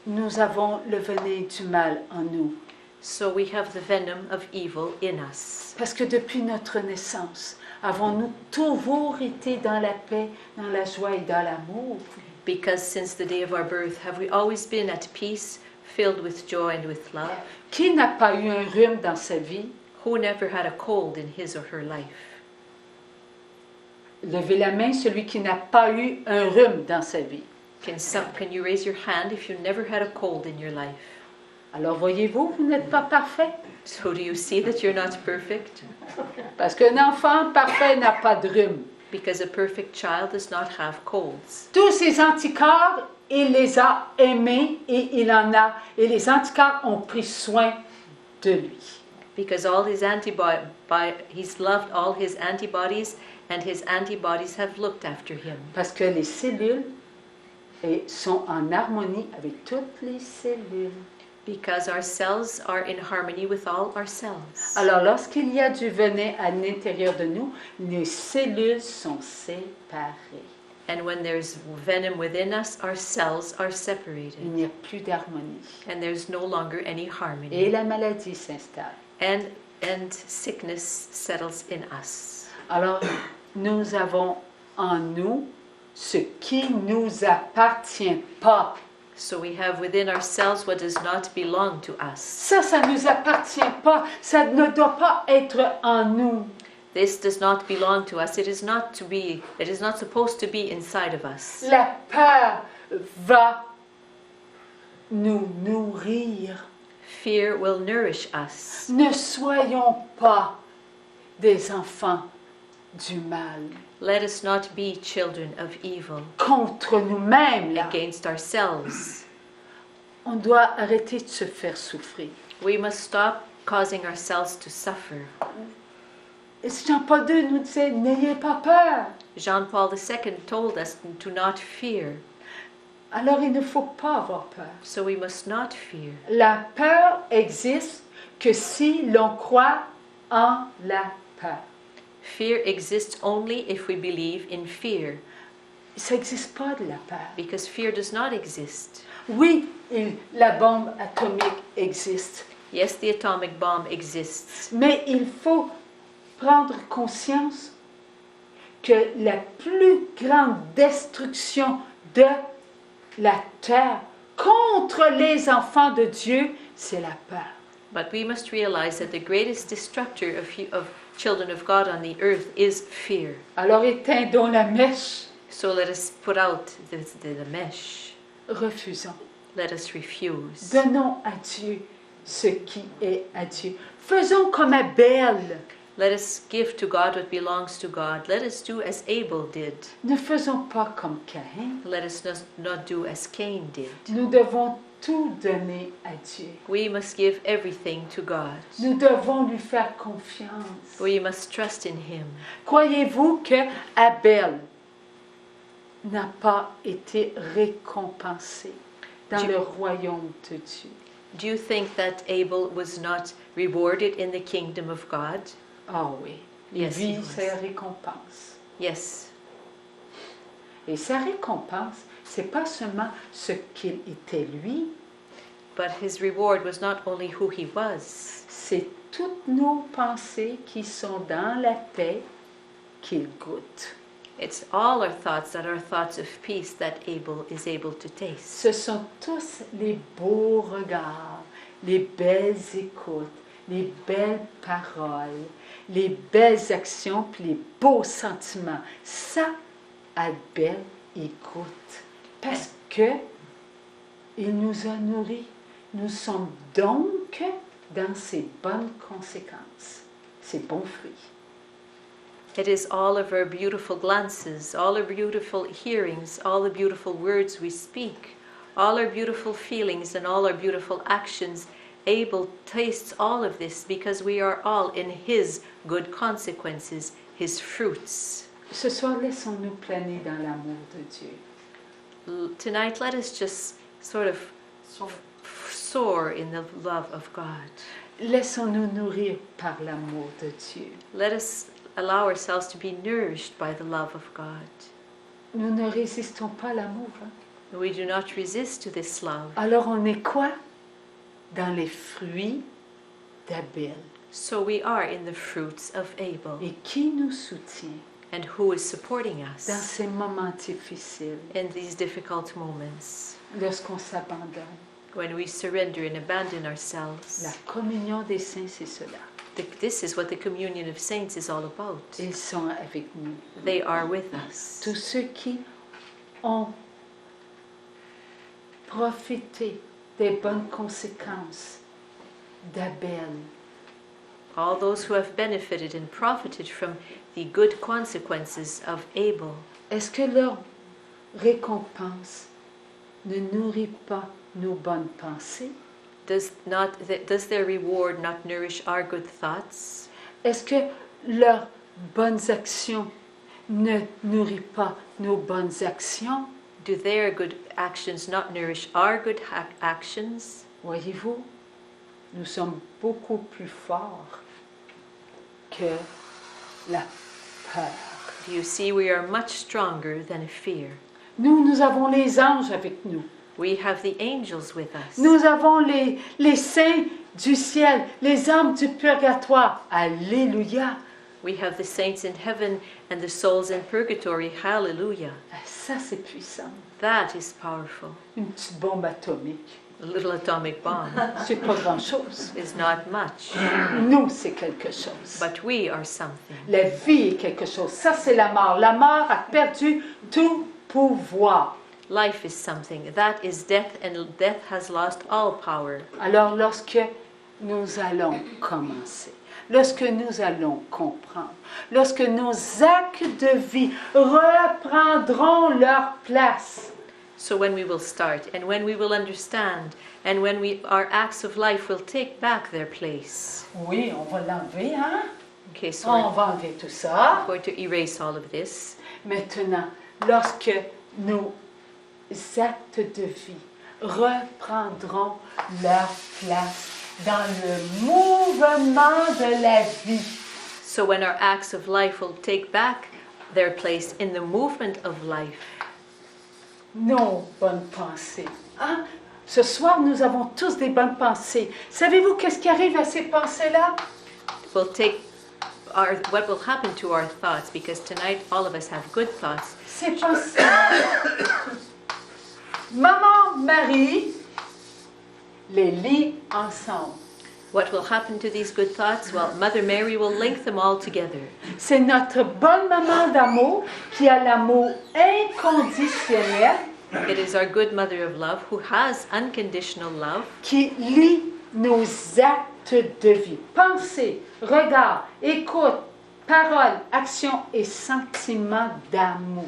A: nous avons le venin du mal en nous.
B: So we have the venom of evil in us.
A: Parce que depuis notre naissance, avons-nous toujours été dans la paix, dans la joie et dans l'amour?
B: Because since the day of our birth, have we always been at peace, filled with joy and with love.
A: Qui n'a pas eu un rhume dans sa vie?
B: Who never had a cold in his or her life?
A: Levez la main, celui qui n'a pas eu un rhume dans sa vie.
B: Can you raise your hand if you never had a cold in your life?
A: Alors voyez-vous, vous n'êtes pas parfait.
B: So do you see that you're not perfect?
A: Parce qu'un enfant parfait n'a pas de rhume.
B: Because a perfect child does not have colds.
A: Tous ces anticorps, il les a aimés et il en a. Et les anticorps ont pris soin de lui.
B: Because he's loved all his antibodies, and his antibodies have looked after him.
A: Parce que les cellules sont en harmonie avec toutes les cellules.
B: Because our cells are in harmony with all our cells.
A: Alors, lorsqu'il y a du venin à l'intérieur de nous, les cellules sont séparées.
B: And when there's venom within us, our cells are separated.
A: Il n'y a plus d'harmonie.
B: And there's no longer any
A: Et
B: harmony.
A: la maladie s'installe.
B: And sickness settles in us.
A: Alors, nous avons en nous ce qui ne nous appartient pas.
B: So we have within ourselves what does not belong to us.
A: Ça ne nous appartient pas. Ça ne doit pas être en nous.
B: This does not belong to us. It is not supposed to be inside of us.
A: La peur va nous nourrir.
B: Fear will nourish us.
A: Ne soyons pas des enfants du mal.
B: Let us not be children of evil
A: Contre nous-mêmes, là.
B: against ourselves.
A: On doit arrêter de se faire souffrir.
B: We must stop causing ourselves to suffer.
A: Et Jean-Paul II nous disait, n'ayez pas peur.
B: Jean-Paul II told us to not fear,
A: Alors il ne faut pas avoir peur.
B: so we must not fear.
A: La peur existe que si l'on croit en la peur.
B: Fear exists only if we believe in fear,
A: Ça n'existe pas de la peur.
B: because fear does not exist.
A: Oui, la bombe atomique existe.
B: Yes, the atomic bomb exists,
A: Mais il faut prendre conscience que la plus grande destruction de la terre contre les enfants de Dieu, c'est la peur.
B: but we must realize that the greatest destructor of children of God on the earth is fear.
A: Alors éteindons la mèche,
B: So let us put out the mesh.
A: refusons.
B: Let us refuse.
A: Donnons à Dieu ce qui est à Dieu. Faisons comme Abel.
B: Let us give to God what belongs to God. Let us do as Abel did.
A: Ne faisons pas comme Caïn.
B: Let us not do as Cain did.
A: Nous devons tout donner à Dieu.
B: We must give everything to God.
A: Nous devons lui faire confiance.
B: We must trust in Him.
A: Croyez-vous que Abel n'a pas été récompensé dans
B: Dieu-
A: le royaume de Dieu?
B: Do you think that Abel was not rewarded in the kingdom of God?
A: Ah oui, il
B: Yes, he
A: vit
B: was.
A: sa récompense.
B: Yes.
A: Et sa récompense, c'est pas seulement ce qu'il était lui,
B: But his reward was not only who he was.
A: c'est toutes nos pensées qui sont dans la paix qu'il goûte.
B: It's all our thoughts that are thoughts of peace that Abel is able to taste.
A: Ce sont tous les beaux regards, les belles écoutes, les belles paroles, les belles actions, puis les beaux sentiments. Ça, Abel écoute. Parce que il nous a nourris. Nous sommes donc dans ces bonnes conséquences, ces bons fruits.
B: It is all of our beautiful glances, all our beautiful hearings, all the beautiful words we speak, all our beautiful feelings and all our beautiful actions. Abel tastes all of this because we are all in his good consequences, his fruits.
A: Ce soir, laissons-nous planer dans l'amour de Dieu.
B: Tonight, let us just sort of soar in the love of God.
A: Laissons-nous nourrir par l'amour de Dieu.
B: Let us allow ourselves to be nourished by the love of God.
A: Nous ne résistons pas à l'amour. Hein?
B: We do not resist to this love.
A: Alors on est quoi? Dans les fruits d'Abel.
B: So we are in the fruits of Abel.
A: Et qui nous soutient
B: And who is supporting
A: dans
B: us
A: ces moments difficiles,
B: in these difficult moments?
A: lorsqu'on s'abandonne,
B: when we surrender and abandon ourselves.
A: La communion des saints, c'est cela.
B: This is what the communion of saints is all about.
A: Ils sont avec nous.
B: They are with us.
A: Tous ceux qui ont profité des bonnes conséquences d'Abel.
B: All those who have benefited and profited from the good consequences of Abel.
A: Est-ce que leur récompense ne nourrit pas nos bonnes pensées?
B: Does their reward not nourish our good thoughts?
A: Est-ce que leurs bonnes actions ne nourrit pas nos bonnes actions?
B: Do their good actions not nourish our good actions?
A: Voyez-vous, nous sommes beaucoup plus forts que la peur.
B: Do you see, we are much stronger than fear.
A: Nous avons les anges avec nous.
B: We have the angels with us.
A: Nous avons les saints du ciel, les âmes du purgatoire. Alléluia.
B: We have the saints in heaven and the souls in purgatory. Hallelujah.
A: Ça, c'est puissant.
B: That is powerful.
A: Une petite bombe atomique.
B: A little atomic bomb
A: C'est pas grand-chose.
B: is not much,
A: Nous, c'est quelque chose.
B: but we are something.
A: La vie est quelque chose. Ça, c'est la mort. La mort a perdu tout pouvoir.
B: Life is something. That is death, and death has lost all power.
A: Alors, lorsque nous allons commencer, lorsque nous allons comprendre, lorsque nos actes de vie reprendront leur place,
B: So when we will start, and when we will understand, and when our acts of life will take back their place.
A: oui, on va l'enlever, hein?
B: Okay, so
A: On
B: we're
A: va enlever tout ça.
B: going to erase all of this.
A: Maintenant, lorsque nos actes de vie reprendront leur place dans le mouvement de la vie,
B: So when our acts of life will take back their place in the movement of life,
A: nos bonnes pensées. Hein? Ce soir, nous avons tous des bonnes pensées. Savez-vous qu'est-ce qui arrive à ces pensées-là?
B: will take what will happen to our thoughts, because tonight all of us have good thoughts.
A: Ces pensées. Maman, Marie, les lie ensemble.
B: What will happen to these good thoughts? Well, Mother Mary will link them all together.
A: C'est notre bonne maman d'amour qui a l'amour inconditionnel,
B: It is our good mother of love who has unconditional love,
A: qui lie nos actes de vie. Pensée, regard, écoute, parole, action et sentiment d'amour.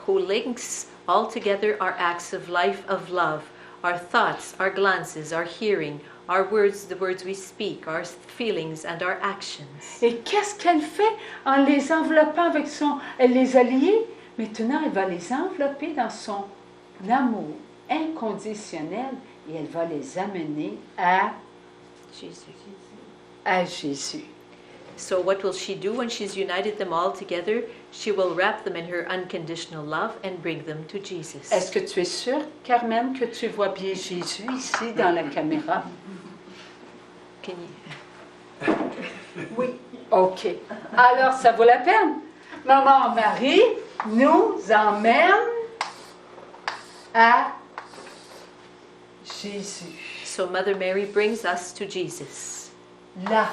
B: who links all together our acts of life of love, our thoughts, our glances, our hearing, our words, the words we speak, our feelings and our actions.
A: Et qu'est-ce qu'elle fait en les enveloppant avec son... Elle les a liés. Maintenant, elle va les envelopper dans son amour inconditionnel et elle va les amener à Jésus.
B: So what will she do when she's united them all together? She will wrap them in her unconditional love and bring them to Jesus.
A: Est-ce que tu es sûre, Carmen, que tu vois bien Jésus ici dans la caméra?
B: Can you?
A: Oui. OK. Alors, ça vaut la peine. Maman Marie nous emmène à Jésus.
B: So Mother Mary brings us to Jesus.
A: Là,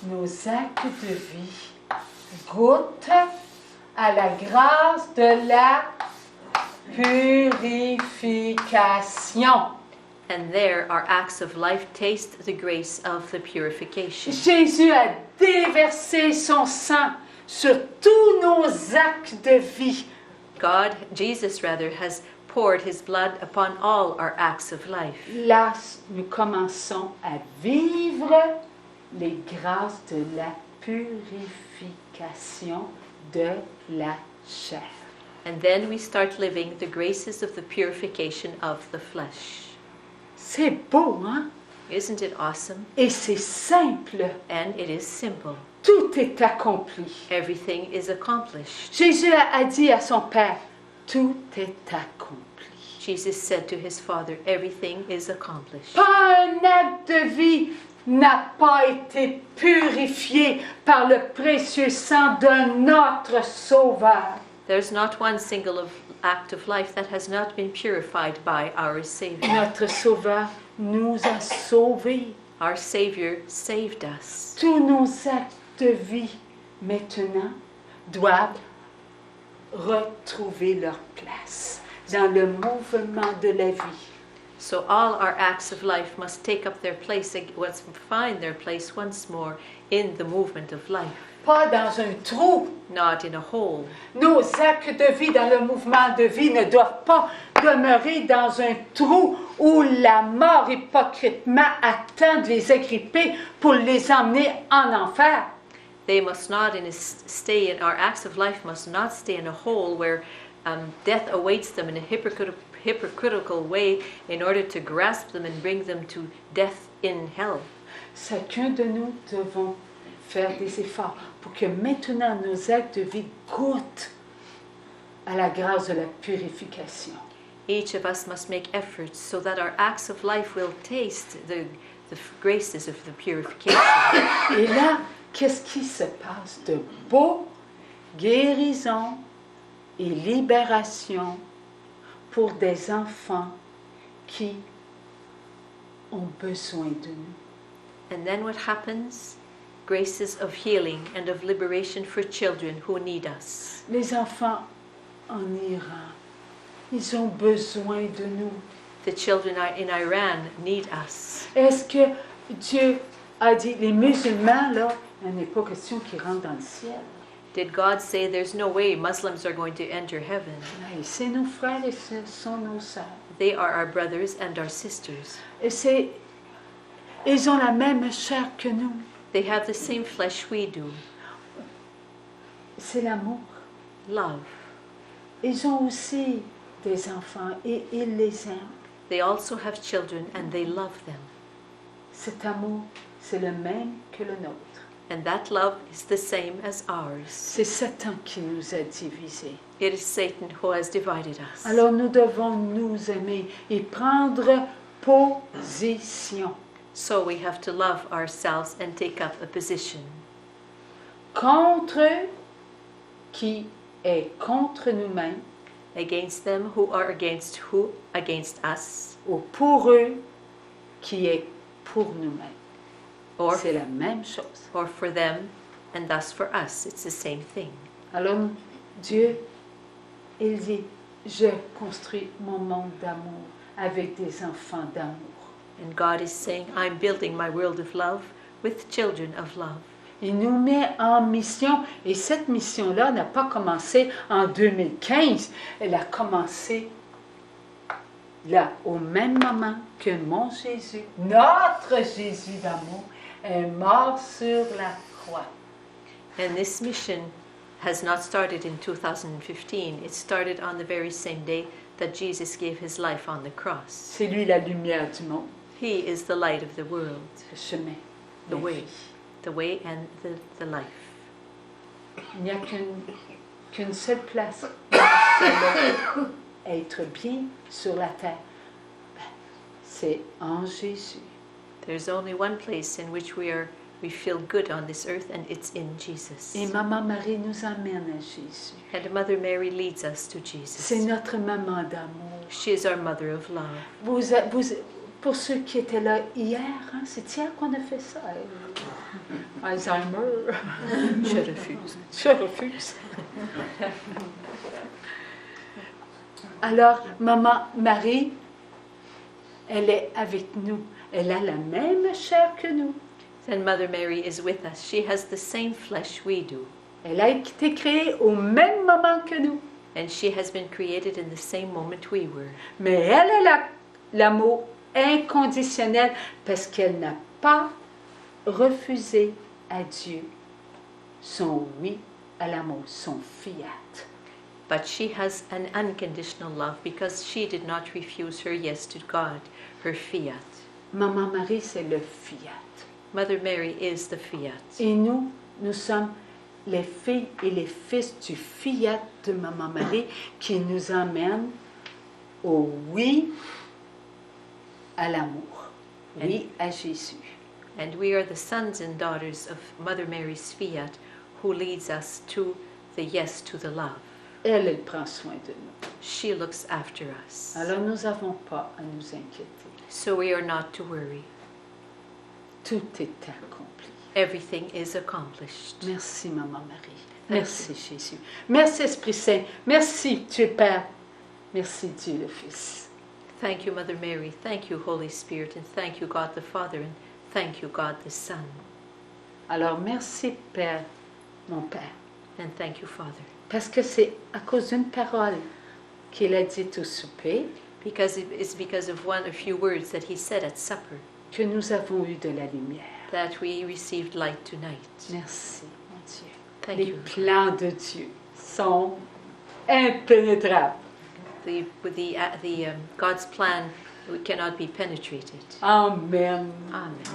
A: nos actes de vie goûtent à la grâce de la purification.
B: And there our acts of life taste the grace of the purification.
A: Jésus a déversé son sang sur tous nos actes de vie.
B: Jesus has poured his blood upon all our acts of life.
A: Là, nous commençons à vivre les grâces de la purification de la chair.
B: And then we start living the graces of the purification of the flesh.
A: C'est beau, hein?
B: Isn't it awesome?
A: Et c'est simple.
B: And it is simple.
A: Tout est accompli.
B: Everything is accomplished.
A: Jésus a dit à son Père, tout est accompli.
B: Jesus said to his Father, everything is accomplished.
A: Pas un acte de vie n'a pas été purifié par le précieux sang de notre Sauveur.
B: There's not one single act of life that has not been purified by our Savior.
A: Notre Sauveur nous a sauvés.
B: Our Savior saved us.
A: Tous nos actes de vie maintenant doivent retrouver leur place dans le mouvement de la vie.
B: So all our acts of life must take up their place, must find their place once more in the movement of life.
A: Pas dans un trou.
B: Not in a hole.
A: Nos actes de vie dans le mouvement de vie ne doivent pas demeurer dans un trou où la mort hypocritement attend de les agripper pour les emmener en enfer.
B: They must not stay in, our acts of life must not stay in a hole where death awaits them in a hypocritical way in order to grasp them and bring them to death in hell.
A: Chacun de nous devons faire des efforts pour que maintenant nos actes de vie goûtent à la grâce de la purification.
B: Each of us must make efforts so that our acts of life will taste the graces of the purification.
A: Et là, qu'est-ce qui se passe de beau? Guérison et libération pour des enfants qui ont besoin de nous.
B: And then what happens? Graces of healing and of liberation for children who need us.
A: Les enfants en Iran, ils ont besoin de nous.
B: The children in Iran need us.
A: Est-ce que Dieu a dit, les musulmans, là, il n'est pas question qu'ils rentrent dans le ciel?
B: Did God say there's no way Muslims are going to enter heaven?
A: Mais c'est nos frères et ce sont nos sœurs.
B: They are our brothers and our sisters.
A: Et ils ont la même chair que nous.
B: They have the same flesh we do.
A: C'est l'amour.
B: Love.
A: Ils ont aussi des enfants et ils les aiment.
B: They also have children and they love them.
A: Cet amour, c'est le même que le nôtre.
B: And that love is the same as ours.
A: C'est Satan qui nous a divisés.
B: It is Satan who has divided us.
A: Alors nous devons nous aimer et prendre position.
B: So we have to love ourselves and take up a position.
A: Contre qui est contre nous-mêmes,
B: Against them who are against us,
A: ou pour eux qui est pour nous-mêmes.
B: or
A: C'est la même chose.
B: for them, and thus for us. It's the same thing.
A: Alors Dieu, il dit, je construis mon monde d'amour avec des enfants d'amour.
B: And God is saying, I'm building my world of love with children of love.
A: Il nous met en mission et cette mission-là n'a pas commencé en 2015. Elle a commencé là, au même moment que mon Jésus, notre Jésus d'amour, est mort sur la croix.
B: And this mission has not started in 2015. It started on the very same day that Jesus gave his life on the cross.
A: C'est lui la lumière du monde,
B: He is the light of the world,
A: le chemin,
B: the
A: la
B: way,
A: vie.
B: the way and the life.
A: Il n'y a qu'une seule place pour être bien sur la terre. C'est en Jésus.
B: There's only one place in which we feel good on this earth, and it's in Jesus.
A: Et Maman Marie nous amène à Jésus.
B: And Mother Mary leads us to
A: C'est
B: Jesus.
A: notre maman d'amour.
B: She is our mother of love.
A: Pour ceux qui étaient là hier, hein, c'est hier qu'on a fait ça. Alzheimer.
B: Je refuse.
A: Je refuse. Alors, Maman Marie, elle est avec nous. Elle a la même chair que nous.
B: And Mother Mary is with us. She has the same flesh we do.
A: Elle a été créée au même moment que nous.
B: And she has been created in the same moment we were.
A: Mais elle a l'amour inconditionnel parce qu'elle n'a pas refusé à Dieu son oui à l'amour, son fiat.
B: But she has an unconditional love because she did not refuse her yes to God, her fiat.
A: Maman Marie, c'est le fiat.
B: Mother Mary is the fiat.
A: Et nous sommes les filles et les fils du fiat de Maman Marie qui nous emmène au oui à l'amour, oui à Jésus.
B: And we are the sons and daughters of Mother Mary's fiat who leads us to the yes to the love.
A: elle prend soin de nous.
B: She looks after us.
A: Alors nous n'avons pas à nous inquiéter.
B: So we are not to worry.
A: Tout est accompli.
B: Everything is accomplished.
A: Merci, Maman Marie. Merci, Jésus. Merci, Esprit Saint. Merci, Dieu Père. Merci, Dieu le Fils.
B: Thank you, Mother Mary. Thank you, Holy Spirit. And thank you, God the Father. And thank you, God the Son.
A: Alors, merci, Père, mon Père.
B: And thank you, Father.
A: Parce que c'est à cause d'une parole qu'il a dit au souper
B: Because it's because of a few words that he said at supper
A: que nous avons eu de la lumière.
B: that we received light tonight.
A: Merci, mon Dieu.
B: Thank
A: Les
B: you.
A: plans de Dieu sont impénétrables.
B: God's plan cannot be penetrated.
A: Amen.
B: Amen.